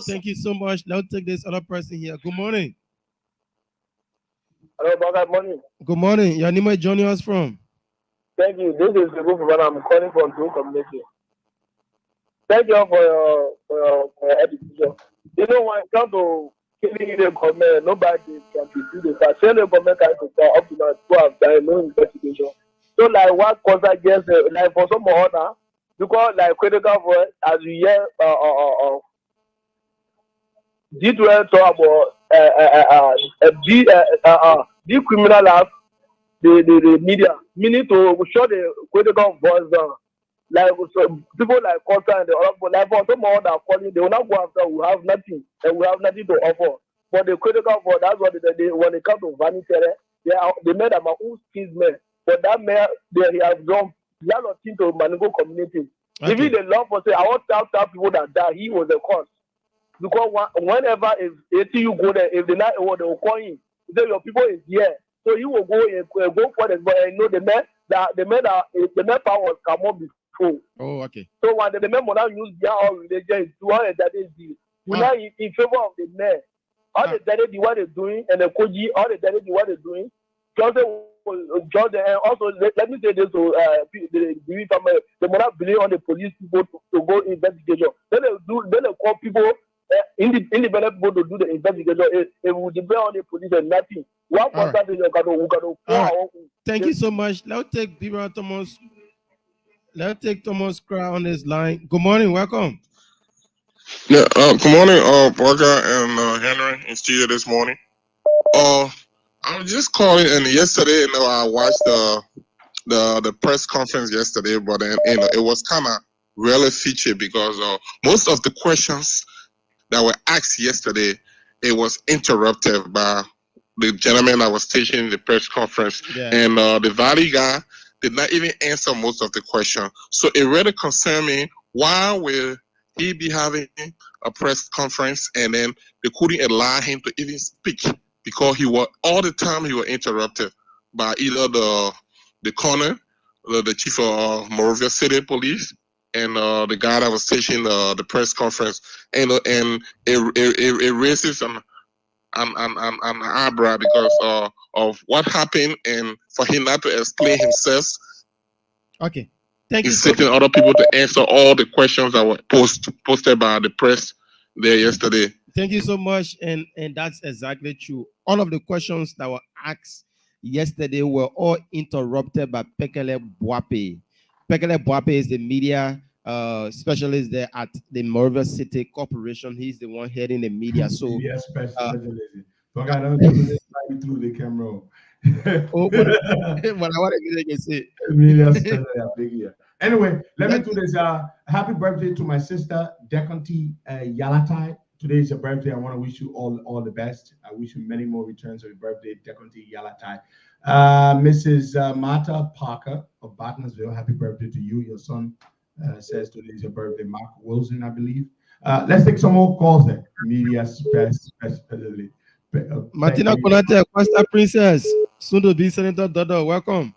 Thank you so much. Let's take this other person here. Good morning. Hello, good morning. Good morning. Your name is joining us from? Thank you. This is the group that I'm calling from True Community. Thank you for your education. You know, when it comes to killing the government, nobody can do this. I say the government can go up to now 12 times, no investigation. So, like, what cause against like for some other, because like critical voice, as we hear, D12 talk about decriminalize the media, meaning to show the critical voice down. Like so people like Costa and the other people, like for some other calling, they will not go after. We have nothing, and we have nothing to offer. But the critical voice, that's what they when it comes to vanity, they made them my own skills man. But that man, he has done a lot of things to Maningo community. Even the law for say, I want to tell people that he was the cause. Because whenever if you go there, if they not what they will call him, say your people is here, so he will go for this. But I know the man power was come up before. Oh, okay. So when the men will not use their own religion to that is the we now in favor of the men. All the daddy what they're doing and the koji, all the daddy what they're doing. Just and also let me say this to the more believe on the police people to go investigation. Then they call people independent people to do the investigation. It will depend on the police and nothing. One person is Thank you so much. Let's take Thomas. Let's take Thomas Cry on this line. Good morning, welcome. Yeah, good morning, Parker and Henry in studio this morning. I was just calling, and yesterday, I watched the press conference yesterday, but then it was kind of really featured because most of the questions that were asked yesterday, it was interrupted by the gentleman that was teaching the press conference, and the Valley guy did not even answer most of the question. So it really concerned me. Why will he be having a press conference and then they couldn't allow him to even speak? Because he was all the time he was interrupted by either the coroner, the chief of Monrovia City Police, and the guy that was teaching the press conference, and it raises an eyebrow because of what happened, and for him not to explain himself. Okay, thank you. He's taking other people to answer all the questions that were posted by the press there yesterday. Thank you so much, and that's exactly true. All of the questions that were asked yesterday were all interrupted by Pekele Boape. Pekele Boape is the media specialist there at the Monrovia City Corporation. He's the one heading the media. So yes, specialist. Don't I don't through the camera. What I want to say. Anyway, let me do this. Happy birthday to my sister Deconti Yalatai. Today is your birthday. I want to wish you all the best. I wish you many more returns of your birthday, Deconti Yalatai. Mrs. Martha Parker of Bartonsville, happy birthday to you. Your son says today is your birthday. Mark Wilson, I believe. Let's take some more calls there. Media especially. Martina Konate, Costa Princess, soon to be Senator Dodo. Welcome.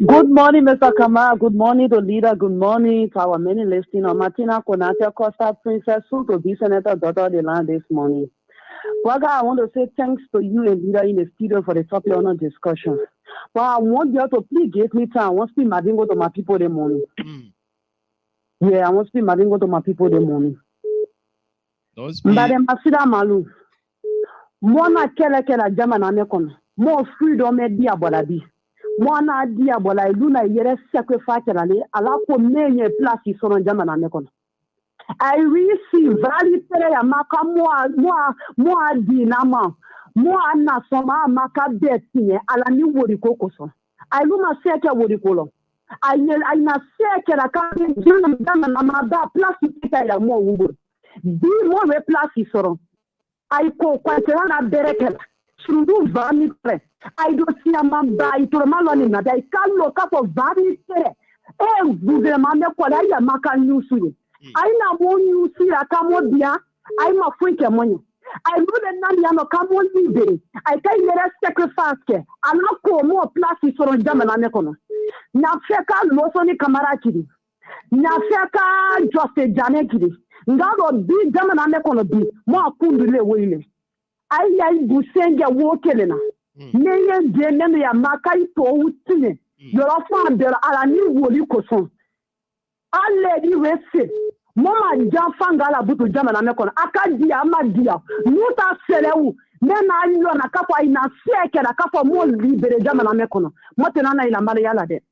Good morning, Mr. Kamara. Good morning to leader. Good morning to our many listeners. Martina Konate, Costa Princess, soon to be Senator Dodo the land this morning. Waga, I want to say thanks to you and leader in the studio for the topic honor discussion. But I want you to please give me time. I want to speak Madingo to my people this morning. Yeah, I want to speak Madingo to my people this morning. Mbade Masida Malu. Mwana kela jama na mekono. Mo freedom e dia bolabi. Mwana dia bola iluna yere sacrifice la le ala ko menye place so jama na mekono. I receive very ya maka mo di na ma. Mo na soma maka betinye ala ni wori kokoso. I luma seke wori kolo. I na seke la ka jama na ma da place kita ya mo wugo. Di mo we place so. I ko kwatela na berekela sundu vani pre I do see a man by to maloni na dai kallo ka for vani pre gouvernement me ko la ya maka nyusu I na mo nyusu ya ka mo dia I ma fuike monyo I know the Nanyano come on libere. I can hear a sacrifice. I'm not call more plastic for German Anecono. Nafeka Losoni Kamarakiri. Nafeka Jose Janekiri. Ngalo bi German Anecono bi. More Kundule Willie. I Busenga Wokelena. Neye Jenene ya Makai to Utine. Your father Alani Wolikoson. Already rested. Mama Jafangala Butu German Anecono. Akadia Amadia. Nuta Selewu. Nena ayo na kapo ina seke na kapo mo libere German Anecono. Motenana ila Mariala de.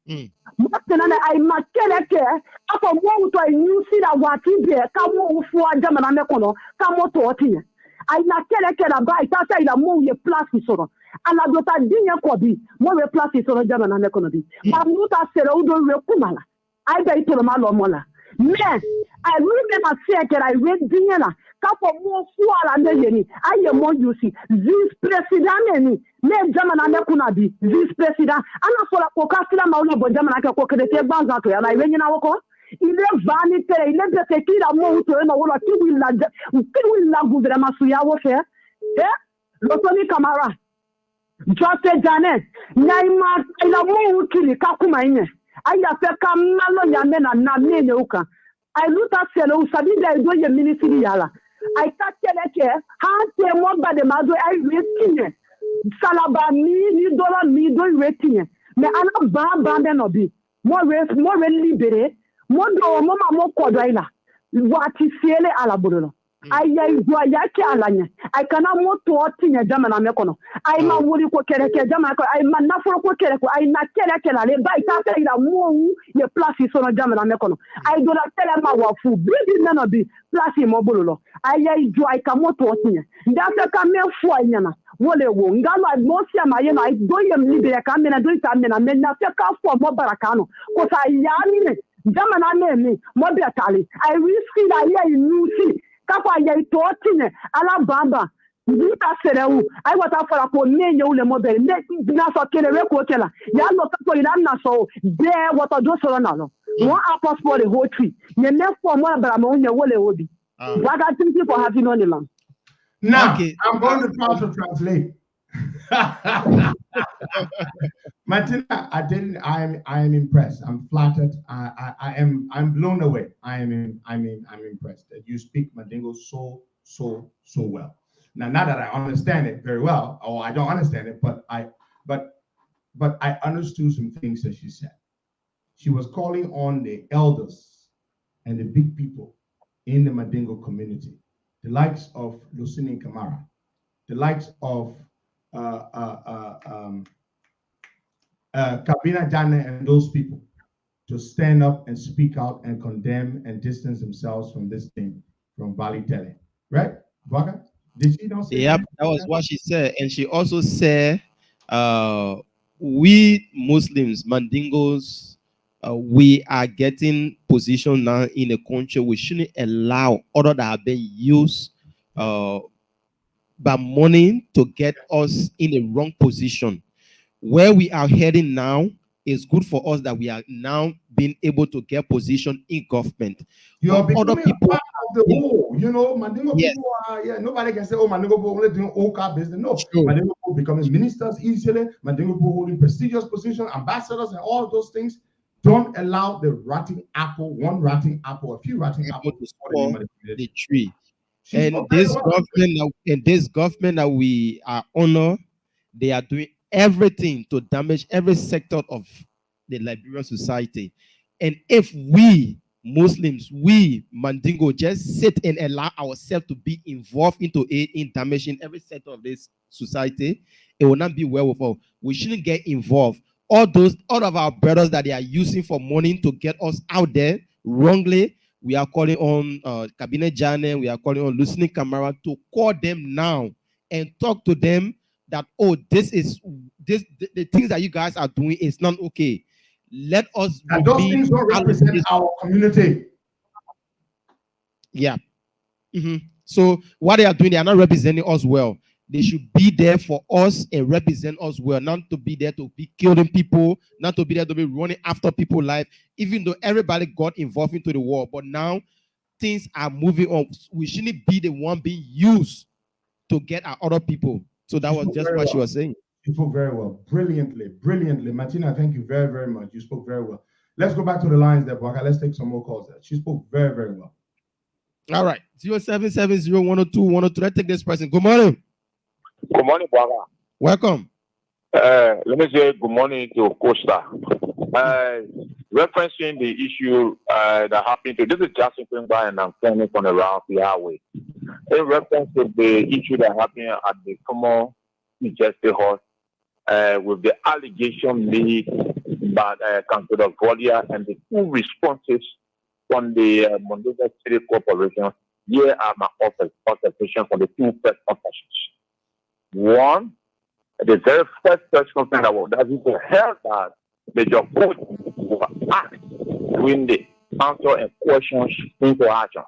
Motenana ay makeleke. Kapo mo uto ay nyusi na watibe. Kamo ufuwa German Anecono. Kamo to otinye. Ay na keleke na ba itasa ila mo ye plasi soro. Ala dota dinye kwa bi. Mo we plasi soro German Anecono bi. Mamuta Selewu do we kumala. I got to the Malomola. Men, I remember saying that I read Diana, couple more full and the I am more you see. This president, name German and Kunabi, this president, and for a Pocasila Mauno, but German I can cook the Banzato, and I ring in our call. Il est vanité, il est de ce qu'il a monté, qui will la gouverne Masuya Warfare. Eh? Lotoni Camara. Jose Janet, Naima, il a monté, Kakumaine. I have come malo yamena na mene uka. I look at Selo, Sabida do your ministry yala. I can't tell it, how one by the mother I waiting. Salaba me, dollar me, do waiting. Me ana bamba no be. More libere, more do mama more quadraina. What is fele alaburo. I yake alanya. I cannot more to watching a German Amecono. I ma wuri ko kereke German. I ma na for ko kereke. I na kereke la le ba ita ila mo ye place so na German Amecono. I do not tell ma wa fu bibi na be place mo bololo. I jo I can more to watching. That ka me fo anyana. Wole wo ngalo mo sia ma ye na I do yem libere ka me na do ita me na me na fe ka fo mo barakano. Ko sa ya ni German ame mo be atali. I risk that here you see. Kapa ya itotine ala bamba nita serewu ai wata fara ko menye ule mobile na so kele we ko kela ya no kapo ina na so de wata do so na no one apple for the whole tree ye me for mo abra mo nye wole obi waga thank you for having on the land. Now okay. I'm going to try to translate. Martina, I am impressed. I'm flattered. I'm blown away. I'm impressed that you speak Mandingo so well. Now, not that I understand it very well, or I don't understand it, but I understood some things that she said. She was calling on the elders and the big people in the Mandingo community, the likes of Lucini Camara, the likes of Kabina Jane and those people to stand up and speak out and condemn and distance themselves from this thing, from Valley Tele. Right? Baka? Did she not say that? That was what she said. And she also said, we Muslims, Mandingos, we are getting position now in a country. We shouldn't allow other that have been used by money to get us in a wrong position. Where we are heading now is good for us that we are now being able to get position in government. You're becoming other people, part of the whole, you know, Mandingo people are, nobody can say, oh, Mandingo people only doing OK business. No, Mandingo people becoming ministers easily, Mandingo people holding prestigious positions, ambassadors, and all those things. Don't allow the rotting apple, one rotting apple, a few rotting apples to spoil the tree. And this government that we are honor, they are doing everything to damage every sector of the Liberian society. And if we Muslims, we Mandingo just sit and allow ourselves to be involved into it in damaging every sector of this society, it will not be well with us. We shouldn't get involved. All of our brothers that they are using for money to get us out there wrongly, we are calling on Cabinet Jane, we are calling on Lucini Camara to call them now and talk to them that, oh, the things that you guys are doing is not okay. Let us. And those things don't represent our community. Yeah. So what they are doing, they are not representing us well. They should be there for us and represent us well, not to be there to be killing people, not to be there to be running after people's life, even though everybody got involved into the war. But now things are moving on. We shouldn't be the one being used to get at other people. So that was just what she was saying. You spoke very well, brilliantly. Martina, thank you very, very much. You spoke very well. Let's go back to the lines there, Bwaka. Let's take some more calls there. She spoke very, very well. All right, 077010210. Let's take this person. Good morning. Good morning, Bwaka. Welcome. Let me say good morning to Costa. Referencing the issue that happened to this is Justin Pimba, and I'm coming from around the highway. In reference to the issue that happened at the former Justice House, with the allegation made by Councillor Volia and the two responses from the Monrovia City Corporation. Here are my observations from the two press conferences. One, the very first press conference that we held that the judge was asked during the answer and questions into action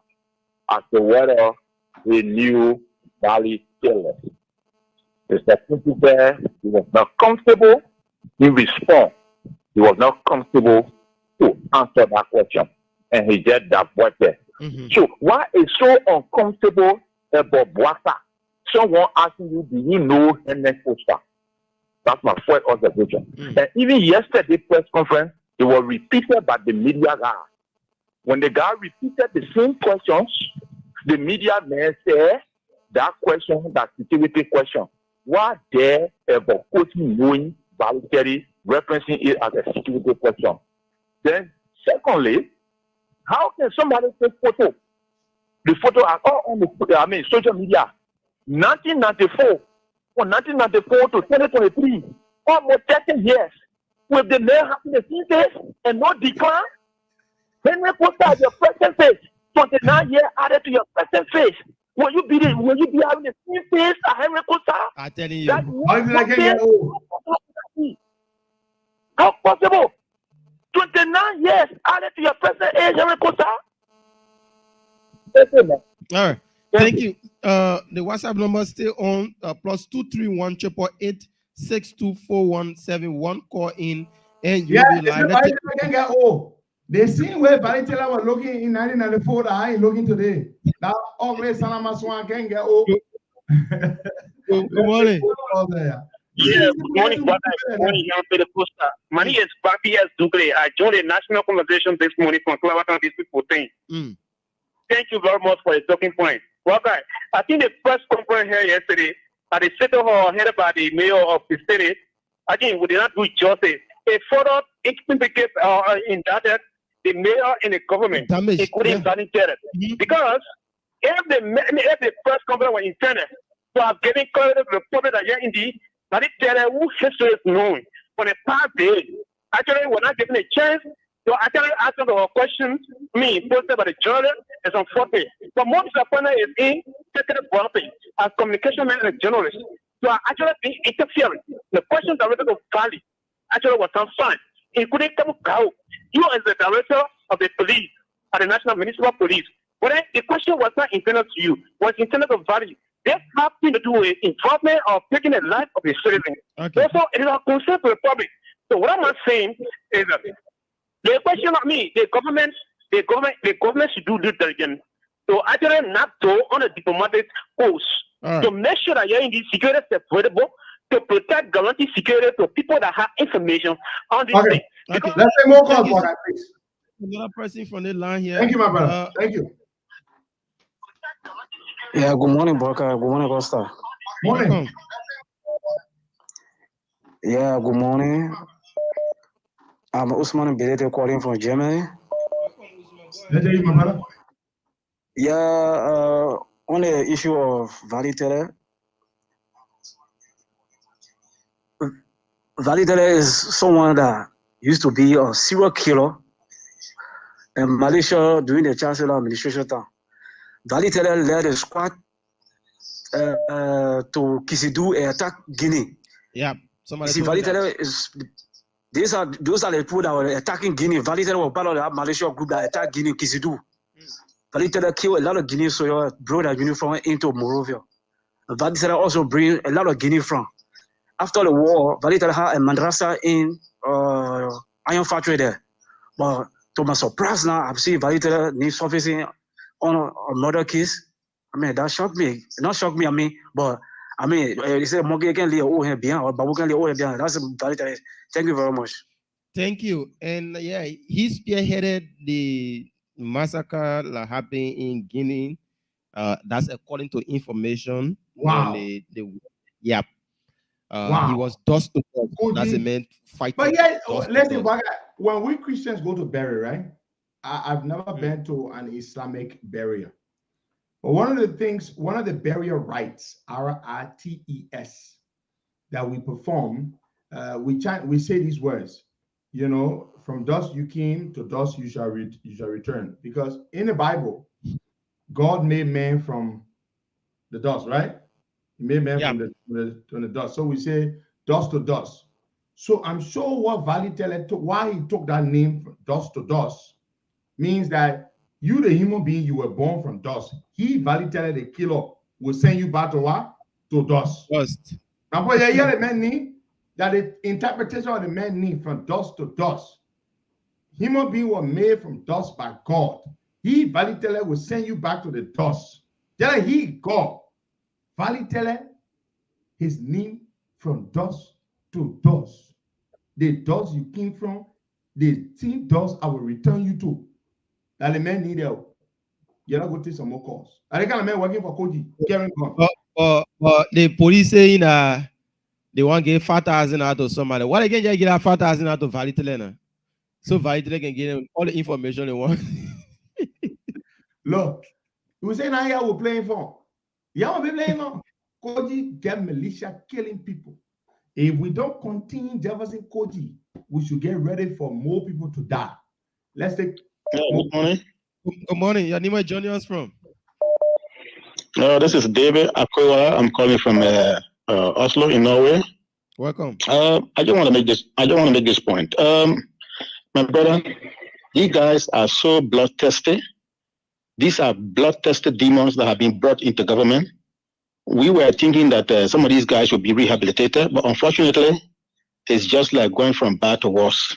as to whether he knew Valley Taylor. The secretary there, he was not comfortable in response. He was not comfortable to answer that question. And he just diverted. So why is so uncomfortable about Bwaka? Someone asking you, do you know Henry Costa? That's my first observation. And even yesterday press conference, it was repeated by the media guy. When the guy repeated the same questions, the media man said that question, that security question, why there about quoting knowing voluntary, referencing it as a security question? Then, secondly, how can somebody take photo? The photo are all on the social media. 1994, from 1994 to 2023, almost 13 years, with the mayor having the same face and no decline. Henry Costa at your present face, 29 years added to your present face. Will you be having the same face as Henry Costa? I'm telling you. How possible? 29 years added to your present age, Henry Costa? All right. Thank you. The WhatsApp number is still on +231 888 624171. Call in and you'll be live. They seen where Valitela was looking in 1994 that I ain't looking today. Now always Salama Swan can get old. Good morning. Yeah, good morning, brother. Good morning, young Peter Costa. My name is Papi S. Dugle. I joined the national conversation this morning from Clavaton these people thing. Thank you very much for your talking point. Brother, I think the press conference here yesterday at the City Hall headed by the mayor of the city, I think we did not do justice. A further implicate indicted the mayor and the government, including Valley Taylor. Because if the press conference was intended to have given clarity to the public that here indeed, Valley Taylor, whose history is known for the past days, actually we're not given a chance to actually answer the questions posted by the journalist is unfortunate. But more disappointing is in taking the property as communication man and a journalist to actually be interfering. The question directed to Valley actually was not fine, including Kamu Kau. You as the director of the police, at the National Municipal Police, but the question was not intended to you, was intended to Valley. This has to do with involvement of taking the life of a citizen. Therefore, it is a concern to the public. So what I'm saying is that the question of me, the government should do due diligence to actually not go on a diplomatic course to make sure that you're in the security is available to protect, guarantee security to people that have information on this thing. Let's take more calls for that, please. Another person from the line here. Thank you, my brother. Thank you. Yeah, good morning, Broker. Good morning, Costa. Morning. Yeah, good morning. I'm Usman Bilete calling from Germany. Yeah, on the issue of Valley Taylor. Valley Taylor is someone that used to be a serial killer in Malaysia during the Chancellor administration time. Valley Taylor led a squad to Kisidu and attack Guinea. Yeah, somebody. See, Valley Taylor is. Those are the people that were attacking Guinea. Valley Taylor was part of the Malaysia group that attacked Guinea, Kisidu. Valley Taylor killed a lot of Guinea soldiers, brought that uniform into Monrovia. Valley Taylor also bring a lot of Guinea from. After the war, Valley Taylor had a madrasa in iron factory there. But to my surprise now, I've seen Valley Taylor surfacing on a murder case I mean, that shocked me. Not shocked me, I mean, but I mean, they say monkey can live over here behind or babu can live over here behind. That's valid. Thank you very much. Thank you. And yeah, he spearheaded the massacre that happened in Guinea. That's according to information. Wow. Yeah. Wow. He was dust to dust. That's a man fighting. But yeah, listen, when we Christians go to bury, right? I've never been to an Islamic burial. But one of the burial rites, R-I-T-E-S, that we perform, we say these words, you know, from dust you came, to dust you shall return. Because in the Bible, God made man from the dust, right? He made man from the dust. So we say dust to dust. So I'm sure what Valitele took, why he took that name from dust to dust, means that you, the human being, you were born from dust. He, Valitele, the killer, will send you back to what? To dust. Dust. Now, but yeah, the man need that the interpretation of the man need from dust to dust. Human being were made from dust by God. He, Valitele, will send you back to the dust. Tell he, God, Valitele, his name from dust to dust. The dust you came from, the same dust I will return you to. That the man need help. You're not going to take some more calls. I think I'm working for Koji. But the police saying they want to get 5,000 out of somebody. What again? They get 5,000 out of Valitele. So Valitele can get them all the information they want. Look, you say now we're playing for. Yeah, we're playing for. Koji get militia killing people. If we don't continue Jefferson Koji, we should get ready for more people to die. Let's take. Good morning. Good morning. Your name is joining us from? No, this is David Akowa. I'm calling from Oslo in Norway. Welcome. I just want to make this. I just want to make this point. My brother, you guys are so bloodthirsty. These are bloodthirsty demons that have been brought into government. We were thinking that some of these guys would be rehabilitated, but unfortunately, it's just like going from bad to worse.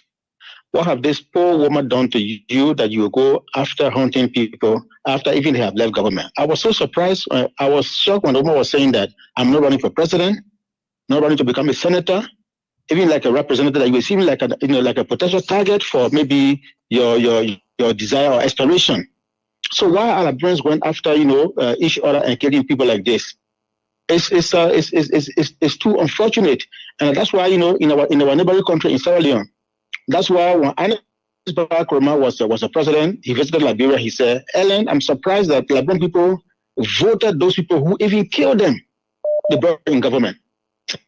What have this poor woman done to you that you go after hunting people after even they have left government? I was so surprised. I was shocked when the woman was saying that I'm not running for president, not running to become a senator, even like a representative. That you seem like a like a potential target for maybe your desire or aspiration. So why are Liberians going after each other and killing people like this? It's too unfortunate, and that's why in our neighboring country in Sierra Leone. That's why when Barack Obama was a president, he visited Liberia. He said, "Ellen, I'm surprised that Liberian people voted those people who even killed them. They brought in government.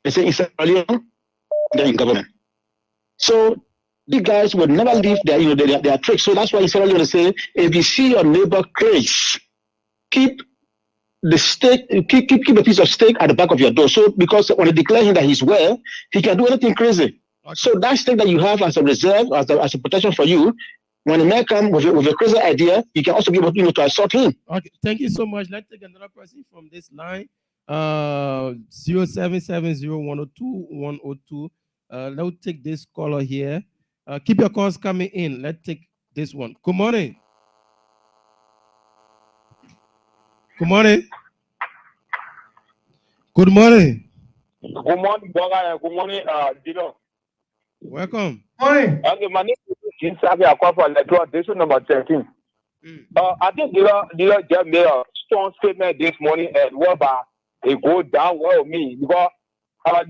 They say in Sierra Leone, they're in government. So these guys would never leave their tricks. So that's why in Sierra Leone they say, if you see your neighbor crazy, keep the steak, keep a piece of steak at the back of your door. So because when they declare him that he's well, he can do anything crazy." Okay. So that steak that you have as a reserve, as a protection for you, when a man comes with a crazy idea, you can also be able to assault him. Okay, thank you so much. Let's take another person from this line. 0770-102-102. Let's take this caller here. Keep your calls coming in. Let's take this one. Good morning. Good morning. Good morning. Good morning, Boga. Good morning, Dino. Welcome. Morning. Okay, my name is Insafi Akwafa, electoral number 13. I think Dino just made a strong statement this morning and whereby it go down well with me because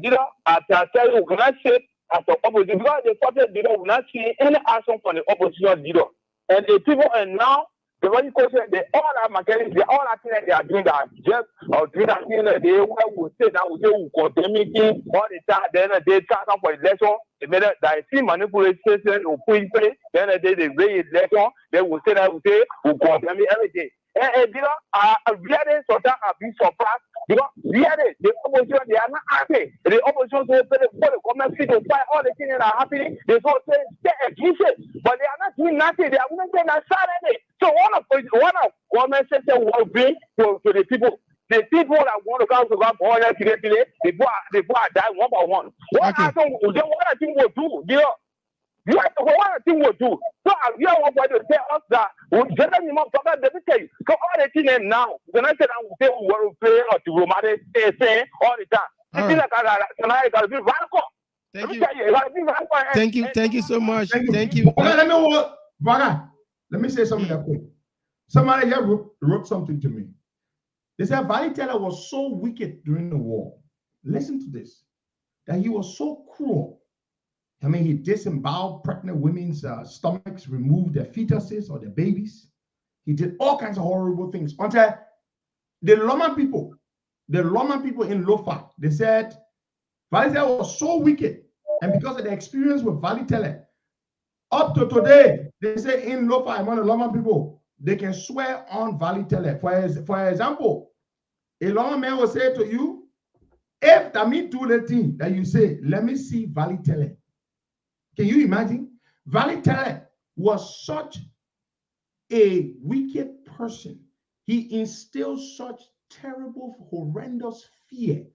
Dino, I can tell you, when I say as the opposition, because the party Dino will not see any action from the opposition Dino, and the people and now. The one question, they all are mechanics, they all are saying they are doing that. Just doing that thing, they will say that we will condemn it all the time. Then they start up for election. They made that see manipulation or put in place. Then they raise election. They will say that we condemn it every day. And you know, really, so that I've been surprised. Because really, the opposition, they are not happy. The opposition say for the government to fight all the things that are happening. They so say stay against it, but they are not doing nothing. They are not saying that Saturday. So one of government system will bring to the people. The people that want to come to God for all that today, they go die one by one. What I think we'll do, you know? You have to go what thing will do. So you are going to tell us that we get them up for that. Let me tell you, come all the thing now. When I said I will say we will play or to romance say all the time. All right. Thank you so much. Thank you. Let me say something that quick. Somebody here wrote something to me. They said Valley Teller was so wicked during the war. Listen to this. That he was so cruel. I mean, he disemboweled pregnant women's stomachs, removed their fetuses or their babies. He did all kinds of horrible things. Until the Loma people in Lofa, they said Valley Teller was so wicked. And because of the experience with Valley Teller, up to today, they say in Lofa, among the Loma people, they can swear on Valley Teller. For example, a Loma man will say to you, if Tami do the thing that you say, let me see Valley Teller. Can you imagine? Valley Teller was such a wicked person. He instilled such terrible, horrendous fear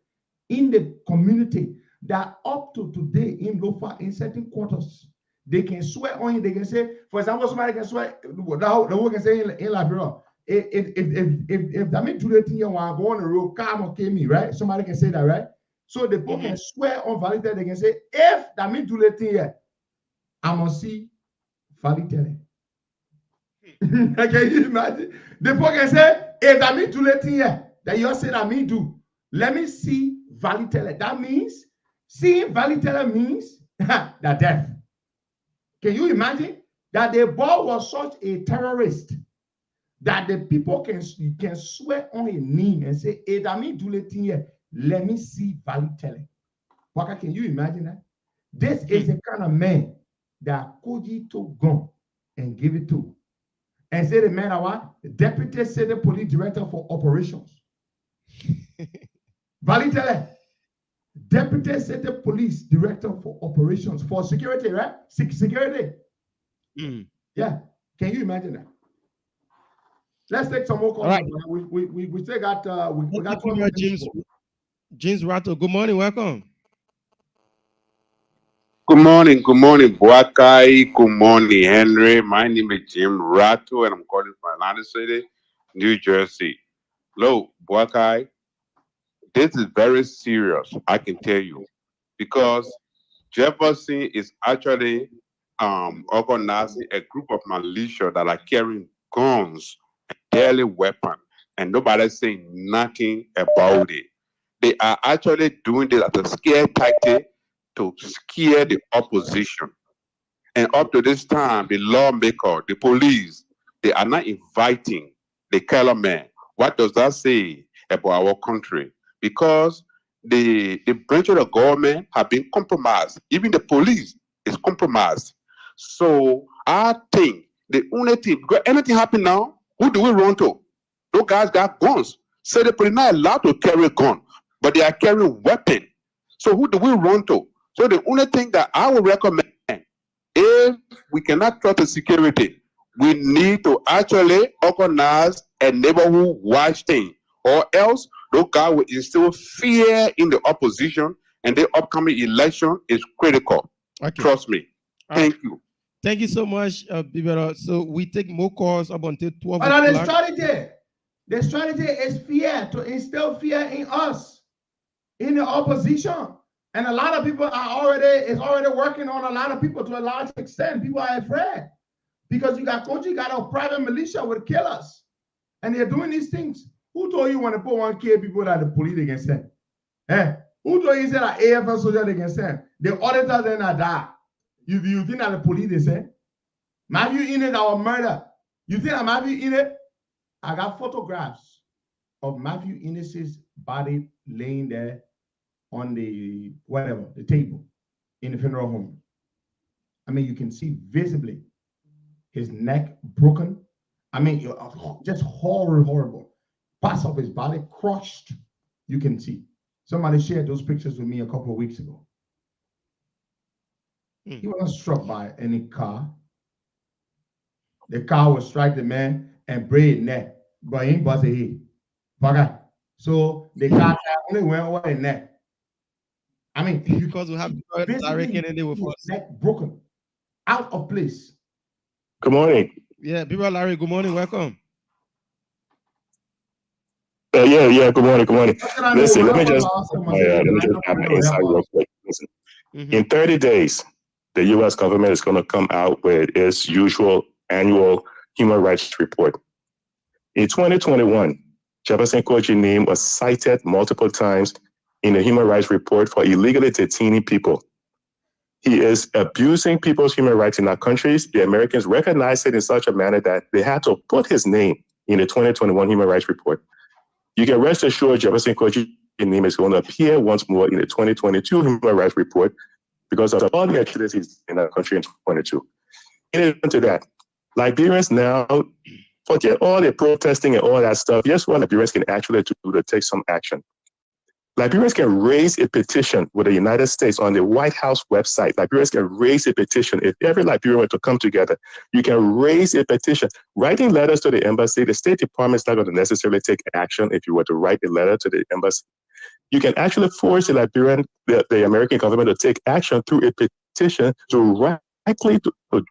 in the community that up to today in Lofa, in certain quarters, they can swear on him. They can say, for example, somebody can swear, the whole can say in Liberia, if that mean do the thing you want to go on the road, come or came me, right? Somebody can say that, right? So the people can swear on Valley Teller. They can say, if that mean do the thing here, I must see Valley Teller. Can you imagine? The people can say, if that mean do the thing here, that you say that me do, let me see Valley Teller. That means seeing Valley Teller means the death. Can you imagine that the boy was such a terrorist that the people can swear on his name and say, hey, that me do the thing here, let me see Valley Teller. Waka, can you imagine that? This is the kind of man that Koji took gun and give it to. And say the man what? The deputy city police director for operations. Valley Teller, deputy city police director for operations for security, right? Security. Yeah. Can you imagine that? Let's take some more calls. Right. We still got we got James Ratto. Good morning, welcome. Good morning, Boakai. Good morning, Henry. My name is Jim Ratto, and I'm calling from Atlantic City, New Jersey. Hello, Boakai. This is very serious, I can tell you, because Jefferson is actually organizing a group of militia that are carrying guns and deadly weapons, and nobody's saying nothing about it. They are actually doing this as a scare tactic to scare the opposition. And up to this time, the lawmaker, the police, they are not inviting the color man. What does that say about our country? Because the branch of the government have been compromised. Even the police is compromised. So I think the only thing, because anything happen now, who do we run to? Those guys got guns. So the police not allowed to carry a gun, but they are carrying weapons. So who do we run to? So the only thing that I would recommend, if we cannot trust the security, we need to actually organize a neighborhood watch thing, or else those guys will instill fear in the opposition, and the upcoming election is critical. Okay. Trust me. Thank you. Thank you so much, Bibero. So we take more calls up until 12 o'clock. The strategy is fear, to instill fear in us, in the opposition. And a lot of people are already working on a lot of people to a large extent. People are afraid because you got a private militia with killers, and they're doing these things. Who told you when to put 1K people that the police against them? Who told you that AFL soldier against them? The auditors then are die. You think that the police they say? Matthew in it our murder. You think that Matthew in it? I got photographs of Matthew Innes's body laying there on the table in the funeral home. I mean, you can see visibly his neck broken. I mean, just horrible. Parts of his body crushed. You can see. Somebody shared those pictures with me a couple of weeks ago. He wasn't struck by any car. The car will strike the man and break his neck, but he was a head. So the car only went over the neck. I mean, because we have direct with us. Neck broken. out of place. Good morning. Yeah, Biba Larry, good morning. Welcome. Yeah. Good morning. Listen, let me just have my insight real quick. Listen, in 30 days, the U.S. government is going to come out with its usual annual human rights report. In 2021, Jefferson Koji's name was cited multiple times in the human rights report for illegally detaining people. He is abusing people's human rights in our countries. The Americans recognized it in such a manner that they had to put his name in the 2021 human rights report. You can rest assured Jefferson Koji's name is going to appear once more in the 2022 human rights report because of all the atrocities in our country in 2022. In addition to that, Liberians now, forget all the protesting and all that stuff. Guess what Liberians can actually do to take some action? Liberians can raise a petition with the United States on the White House website. Liberians can raise a petition. If every Liberian were to come together, you can raise a petition. Writing letters to the embassy, the State Department is not going to necessarily take action if you were to write a letter to the embassy. You can actually force the American government to take action through a petition directly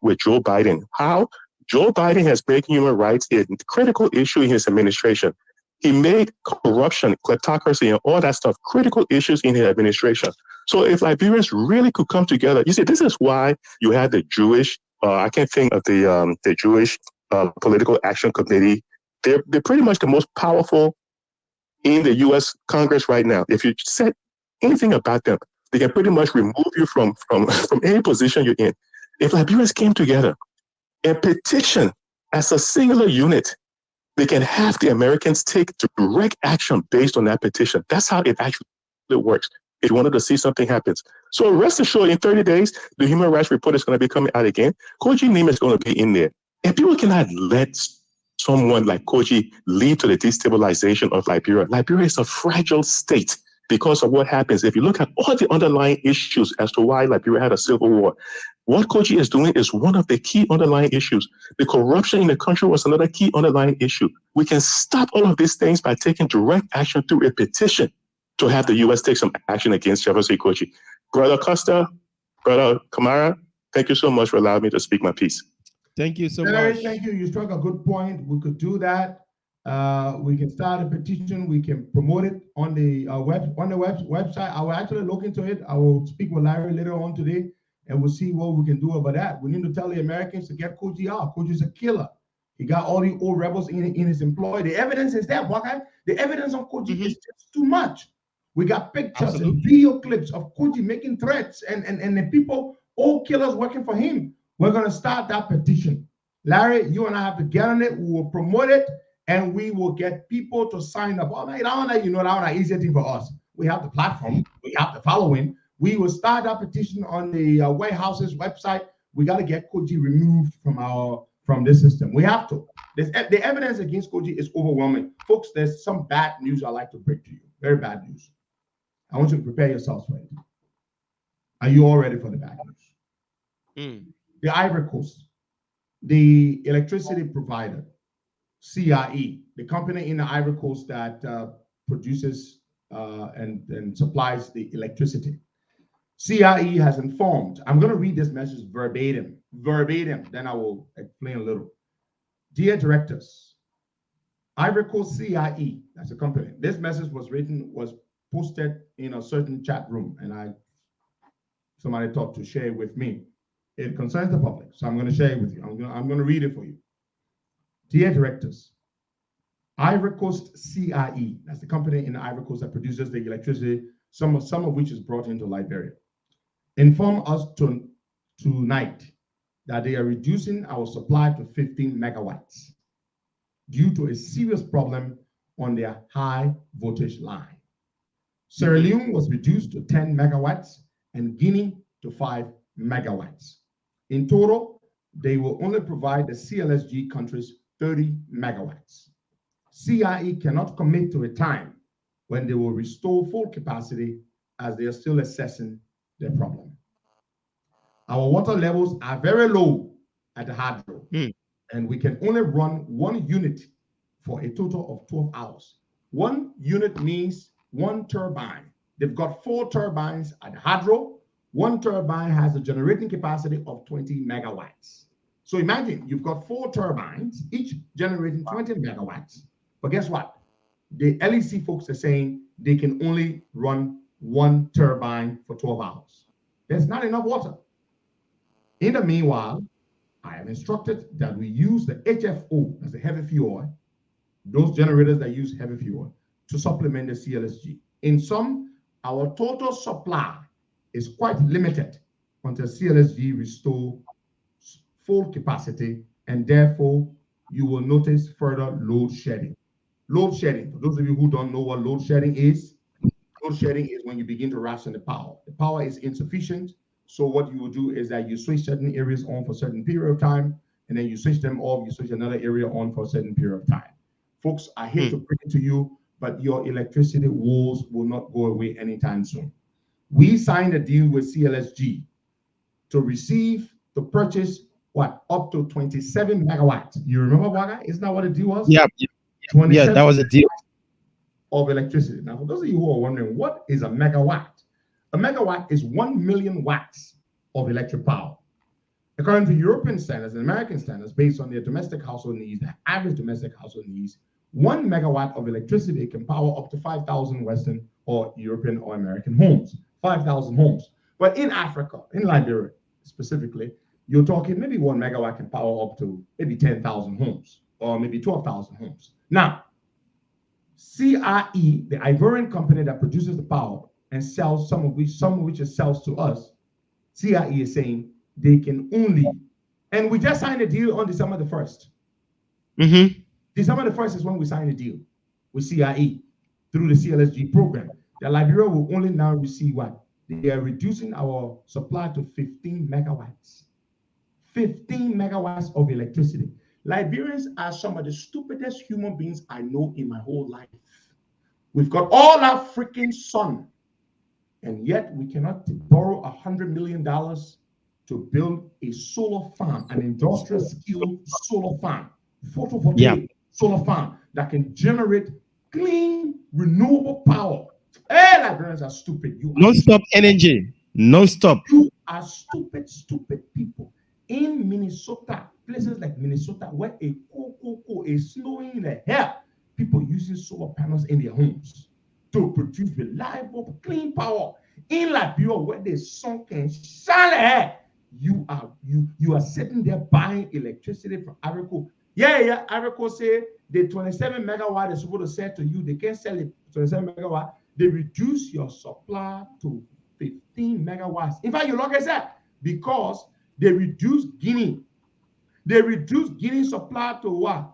with Joe Biden. How? Joe Biden has made human rights a critical issue in his administration. He made corruption, kleptocracy, and all that stuff critical issues in his administration. So if Liberians really could come together, you see, this is why you had the Jewish, I can't think of the Jewish Political Action Committee. They're pretty much the most powerful in the U.S. Congress right now. If you said anything about them, they can pretty much remove you from any position you're in. If Liberians came together and petition as a singular unit, they can have the Americans take direct action based on that petition. That's how it actually works. If you wanted to see something happens. So rest assured, in 30 days, the human rights report is going to be coming out again. Koji's name is going to be in there. And people cannot let someone like Koji lead to the destabilization of Liberia. Liberia is a fragile state because of what happens. If you look at all the underlying issues as to why Liberia had a civil war, what Koji is doing is one of the key underlying issues. The corruption in the country was another key underlying issue. We can stop all of these things by taking direct action through a petition to have the U.S. take some action against Jefferson Koji. Brother Costa, Brother Kamara, thank you so much for allowing me to speak my piece. Thank you so Larry, much. thank you. You struck a good point. We could do that. We can start a petition. We can promote it on the website. I will actually look into it. I will speak with Larry later on today, and we'll see what we can do about that. We need to tell the Americans to get Koji out. Koji's a killer. He got all the old rebels in his employ. The evidence is there, Buckeye. The evidence on Koji is just too much. We got pictures and video clips of Koji making threats and the people, all killers working for him. We're going to start that petition. Larry, you and I have to get on it. We will promote it, and we will get people to sign up. Oh, man, that one an easy thing for us. We have the platform. We have the following. We will start that petition on the White House's website. We got to get Koji removed from this system. We have to. The evidence against Koji is overwhelming. Folks, there's some bad news I'd like to break to you. Very bad news. I want you to prepare yourselves for it. Are you all ready for the bad news? The Ivory Coast, the electricity provider, CRE, the company in the Ivory Coast that produces and supplies the electricity. CRE has informed, I'm going to read this message verbatim, then I will explain a little. Dear directors, Ivory Coast CRE, that's a company. This message was posted in a certain chat room, and somebody thought to share it with me. It concerns the public, so I'm going to share it with you. I'm going to read it for you. Dear directors, Ivory Coast CRE, that's the company in the Ivory Coast that produces the electricity, some of which is brought into Liberia, inform us tonight that they are reducing our supply to 15 megawatts due to a serious problem on their high voltage line. Sierra Leone was reduced to 10 megawatts and Guinea to 5 megawatts. In total, they will only provide the CLSG countries 30 megawatts. CRE cannot commit to a time when they will restore full capacity as they are still assessing their problem. Our water levels are very low at the hydro, and we can only run one unit for a total of 12 hours. One unit means one turbine. They've got 4 turbines at the hydro, One turbine has a generating capacity of 20 megawatts. So imagine you've got 4 turbines, each generating 20 megawatts. But guess what? The LEC folks are saying they can only run 1 turbine for 12 hours. There's not enough water. In the meanwhile, I am instructed that we use the HFO, that's the heavy fuel, those generators that use heavy fuel, to supplement the CLSG. In some, our total supply is quite limited until CLSG restore full capacity, and therefore you will notice further load shedding. Load shedding, for those of you who don't know what load shedding is when you begin to ration the power. The power is insufficient, so what you will do is that you switch certain areas on for a certain period of time, and then you switch them off, you switch another area on for a certain period of time. Folks, I hate to bring it to you, but your electricity woes will not go away anytime soon. We signed a deal with CLSG to purchase up to 27 megawatts. You remember, Waga? Isn't that what the deal was? Yeah, that was a deal of electricity. Now, for those of you who are wondering, what is a megawatt? A megawatt is 1 million watts of electric power. According to European standards and American standards, based on their domestic household needs, the average domestic household needs, 1 megawatt of electricity can power up to 5,000 Western or European or American homes, 5,000 homes. But in Africa, in Liberia specifically, you're talking maybe 1 megawatt can power up to maybe 10,000 homes or maybe 12,000 homes. Now, CRE, the Ivorian company that produces the power and sells some of which it sells to us, CRE is saying they can only, and we just signed a deal on December the 1st. December the 1st is when we signed a deal with CRE through the CLSG program. That Liberia will only now receive what? They are reducing our supply to 15 megawatts. 15 megawatts of electricity. Liberians are some of the stupidest human beings I know in my whole life. We've got all our freaking sun, and yet we cannot borrow $100 million to build a solar farm, an industrial scale solar farm, photovoltaic solar farm that can generate clean, renewable power. Hey, Liberians are stupid. Non-stop energy. Non-stop. You are stupid, stupid people. In Minnesota, places like Minnesota, where a cold is snowing in the hell, people using solar panels in their homes to produce reliable, clean power. In Liberia, where the sun can shine, you are sitting there buying electricity from Arico. Arico say the 27 megawatt is supposed to sell to you. They can't sell it 27 megawatt. They reduce your supply to 15 megawatts. In fact, you look at that because they reduce Guinea. They reduce Guinea supply to what?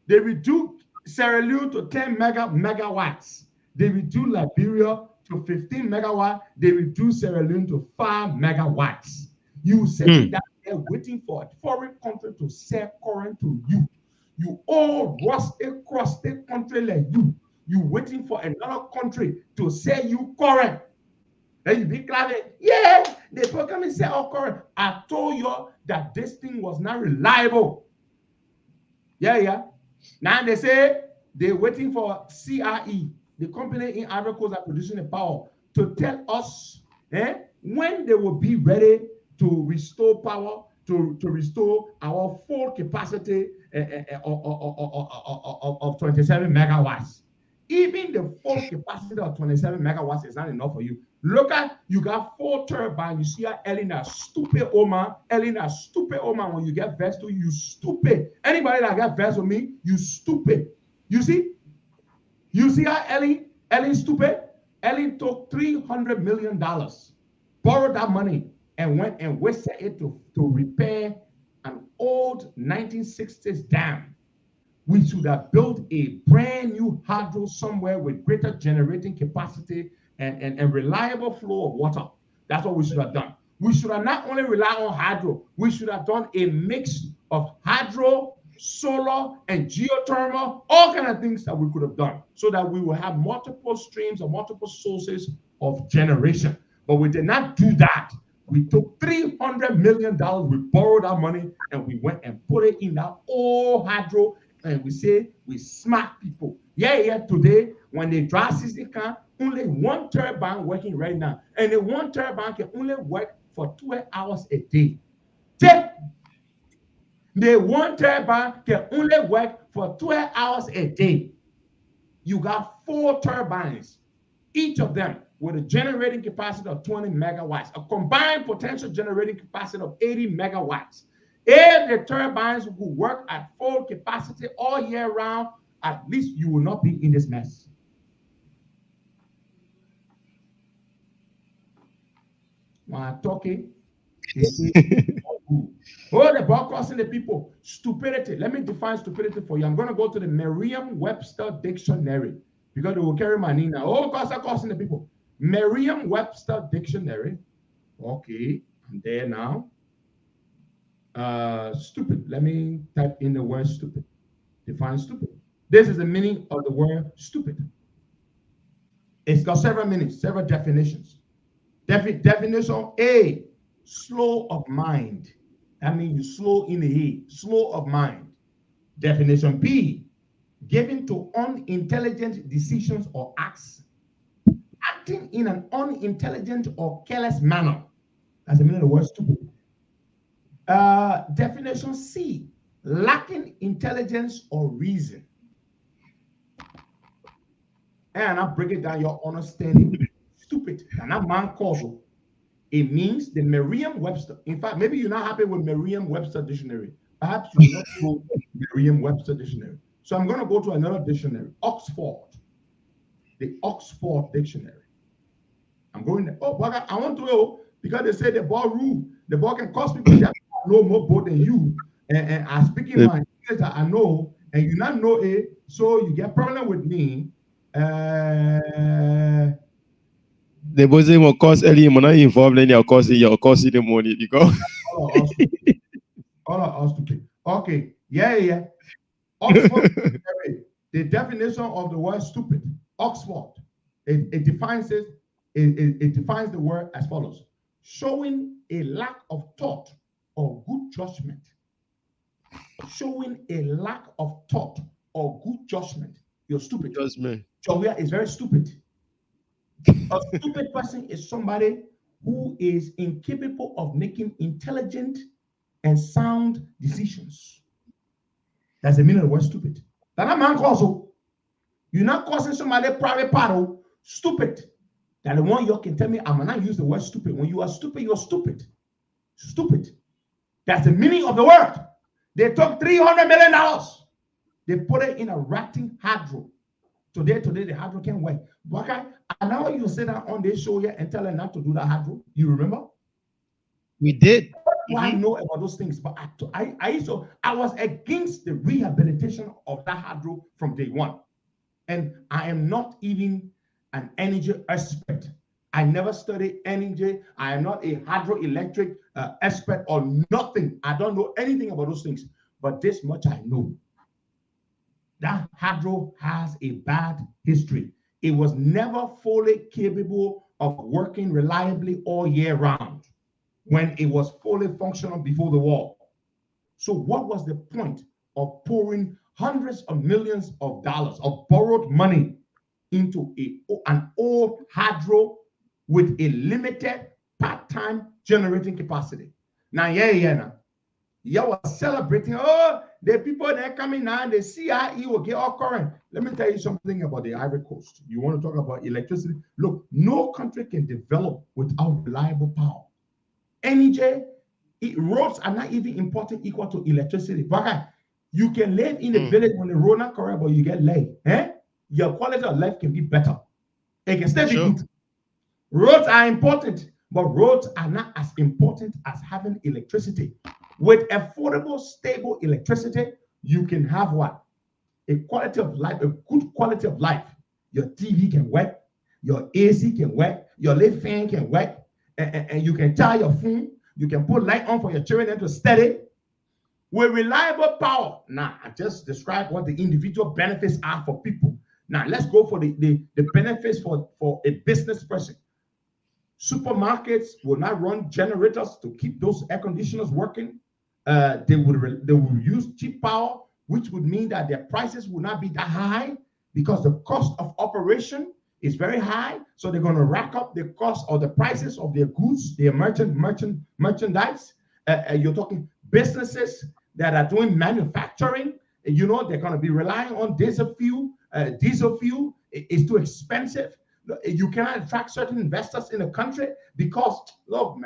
They reduce Sierra Leone to 10 megawatts. They reduce Liberia to 15 megawatts. They reduce Sierra Leone to 5 megawatts. You sit down there waiting for a foreign country to sell current to you. You all rusted, crusted country like you. You waiting for another country to sell you current. Then you be glad that, they come and sell our current. I told you that this thing was not reliable. Now they say they're waiting for CRE, the company in Ivory Coast that producing the power, to tell us when they will be ready to restore power, to restore our full capacity of 27 megawatts. Even the full capacity of 27 megawatts is not enough for you. Look at, you got 4 turbines. You see how Elena stupid Oman. When you get vexed to you Anybody that got vexed with me, you stupid. You see how Ellen stupid? Ellen took $300 million, borrowed that money, and went and wasted it to repair an old 1960s dam. We should have built a brand new hydro somewhere with greater generating capacity and reliable flow of water. That's what we should have done. We should have not only relied on hydro, we should have done a mix of hydro, solar, and geothermal, all kind of things that we could have done so that we will have multiple streams or multiple sources of generation. But we did not do that. We took $300 million, we borrowed our money, and we went and put it in that old hydro, and we say we smart people. Today, when the dry season comes, only one turbine working right now, and the one turbine can only work for 12 hours a day. Check. The one turbine can only work for 12 hours a day. You got 4 turbines, each of them with a generating capacity of 20 megawatts, a combined potential generating capacity of 80 megawatts. If the turbines will work at full capacity all year round, at least you will not be in this mess. When I'm talking, oh, the ball crossing the people. Stupidity. Let me define stupidity for you. I'm going to go to the Merriam-Webster dictionary because they will carry my name now. Oh, crossing the people. Merriam-Webster dictionary. Okay, I'm there now. Stupid. Let me type in the word stupid. Define stupid. This is the meaning of the word stupid. It's got several meanings, several definitions. Definition A, slow of mind. That means you slow in the head, slow of mind. Definition B, given to unintelligent decisions or acts, acting in an unintelligent or careless manner. That's the meaning of the word stupid. Definition C, lacking intelligence or reason. And I'll break it down your understanding. Stupid. And that man calls it means the Merriam-Webster. In fact, maybe you're not happy with Merriam-Webster dictionary. Perhaps you not know Merriam-Webster dictionary. So I'm going to go to another dictionary, Oxford. The Oxford dictionary. I'm going there. Oh, but I want to know because they say the ball rule. The ball can cause people that know more boat than you. And I'm speaking my English that I know, and you not know it, so you get problem with me. The boys will cost early money involved in your cost in the money because all of us to pay. Okay, yeah. Oxford, the definition of the word stupid. Oxford, it defines it. It defines the word as follows: showing a lack of thought or good judgment. Showing a lack of thought or good judgment. You're stupid. Judgment. Jowia is very stupid. A stupid person is somebody who is incapable of making intelligent and sound decisions. That's the meaning of the word stupid. That man calls you. You're not causing somebody private paddle stupid. That the one you can tell me, I'm not use the word stupid. When you are stupid, you're stupid. Stupid. That's the meaning of the word. They took $300 million. They put it in a ratting hydro. Today, the hydro can't work. But I know you sit down on this show here and tell her not to do that hydro. You remember? We did. I know about those things, but I was against the rehabilitation of that hydro from day one. And I am not even an energy expert. I never studied energy. I am not a hydroelectric expert or nothing. I don't know anything about those things. But this much I know. That hydro has a bad history. It was never fully capable of working reliably all year round when it was fully functional before the war. So what was the point of pouring hundreds of millions of dollars of borrowed money into an old hydro with a limited part-time generating capacity? Now, you are celebrating, oh, the people that are coming now, the CIE will get all current. Let me tell you something about the Ivory Coast. You want to talk about electricity? Look, no country can develop without reliable power. Energy, roads are not even important equal to electricity. But you can live in a village when the road not correct, but you get laid. Your quality of life can be better. It can still be good. Roads are important, but roads are not as important as having electricity. With affordable, stable electricity, you can have what? A quality of life, a good quality of life. Your TV can work, your AC can work, your lift fan can work, and you can charge your phone, you can put light on for your children to study. With reliable power. Now, I just described what the individual benefits are for people. Now, let's go for the benefits for a business person. Supermarkets will not run generators to keep those air conditioners working. They will use cheap power, which would mean that their prices will not be that high because the cost of operation is very high, so they're going to rack up the cost or the prices of their goods, their merchandise. You're talking businesses that are doing manufacturing. You know, they're going to be relying on diesel fuel. Diesel fuel is too expensive. You cannot attract certain investors in the country because, look.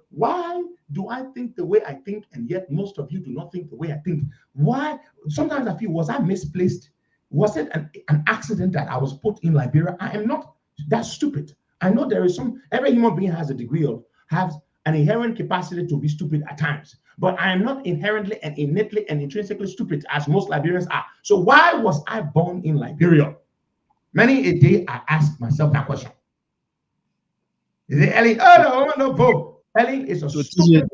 Why do I think the way I think, and yet most of you do not think the way I think? Why? Sometimes I feel, was I misplaced? Was it an accident that I was put in Liberia? I am not that stupid. I know there is every human being has a degree of, has an inherent capacity to be stupid at times. But I am not inherently and innately and intrinsically stupid as most Liberians are. So why was I born in Liberia? Many a day I ask myself that question. Is it Ellie? Oh no, Bob. Ellie is a stupid.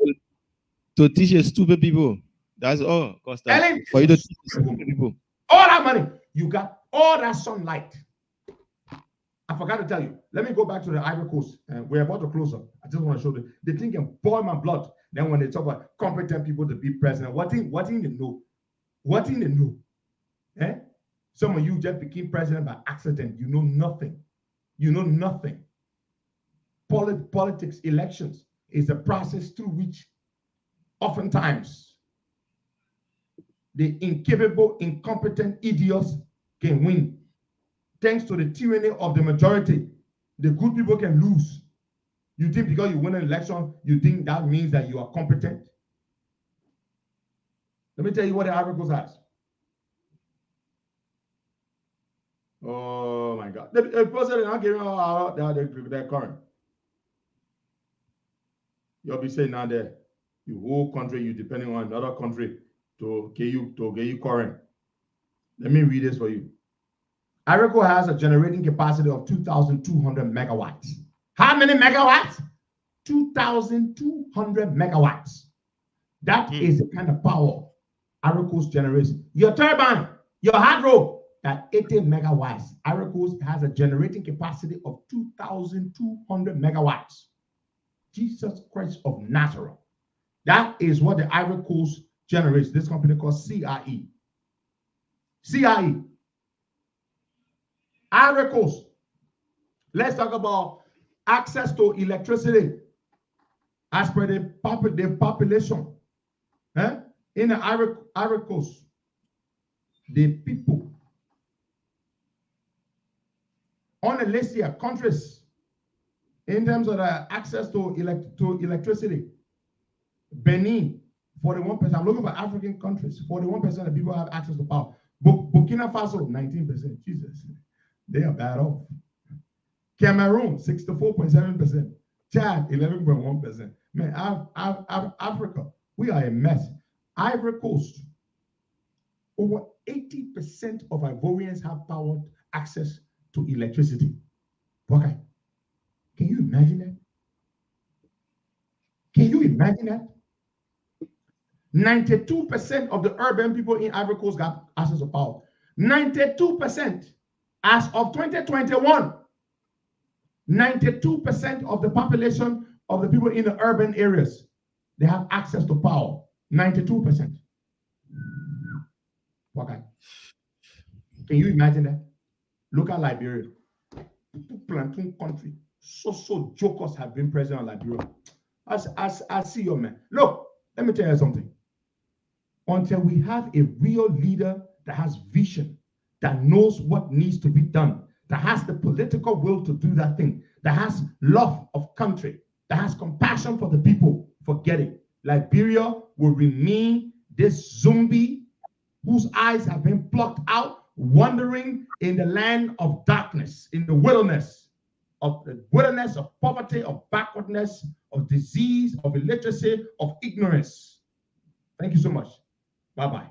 To teach stupid people. That's all, Costa. Ellie for you to teach stupid people. All that money, you got all that sunlight. I forgot to tell you. Let me go back to the Ivory Coast. We're about to close up. I just want to show them. They think can boil my blood. Then when they talk about competent people to be president, what thing they know? What thing they know? Eh? Some of you just became president by accident. You know nothing. You know nothing. Politics, elections is a process through which oftentimes the incapable, incompetent idiots can win. Thanks to the tyranny of the majority, the good people can lose. You think because you win an election, you think that means that you are competent? Let me tell you what the Ivory Coast has. Oh my God. The president not giving out their current. You'll be saying now that your whole country, you depending on another country to get you current. Let me read this for you. Ivory Coast has a generating capacity of 2,200 megawatts. How many megawatts? 2,200 megawatts. That is the kind of power Ivory Coast generates. Your turbine, your hydro, at 80 megawatts. Ivory Coast has a generating capacity of 2,200 megawatts. Jesus Christ of Nazareth. That is what the Ivory Coast generates. This company called CRE. CRE. Ivory Coast. Let's talk about access to electricity as per the population. In the Ivory Coast, the people on the list here, countries in terms of the access to electricity. Benin, 41%. I'm looking for African countries. 41% of people have access to power. Burkina Faso, 19%. Jesus, they are bad off. Cameroon, 64.7%. Chad, 11.1%. Man, Africa, we are a mess. Ivory Coast, over 80% of Ivorians have power access to electricity. Okay. Can you imagine that? Can you imagine that? 92% of the urban people in Ivory Coast got access to power. 92% as of 2021. 92% of the population of the people in the urban areas, they have access to power. 92%. Okay. Can you imagine that? Look at Liberia. Plantain country. So jokers have been present in Liberia. I see your man. Look, let me tell you something. Until we have a real leader that has vision, that knows what needs to be done, that has the political will to do that thing, that has love of country, that has compassion for the people, forget it. Liberia will remain this zombie whose eyes have been plucked out, wandering in the land of darkness, in the wilderness of poverty, of backwardness, of disease, of illiteracy, of ignorance. Thank you so much. Bye-bye.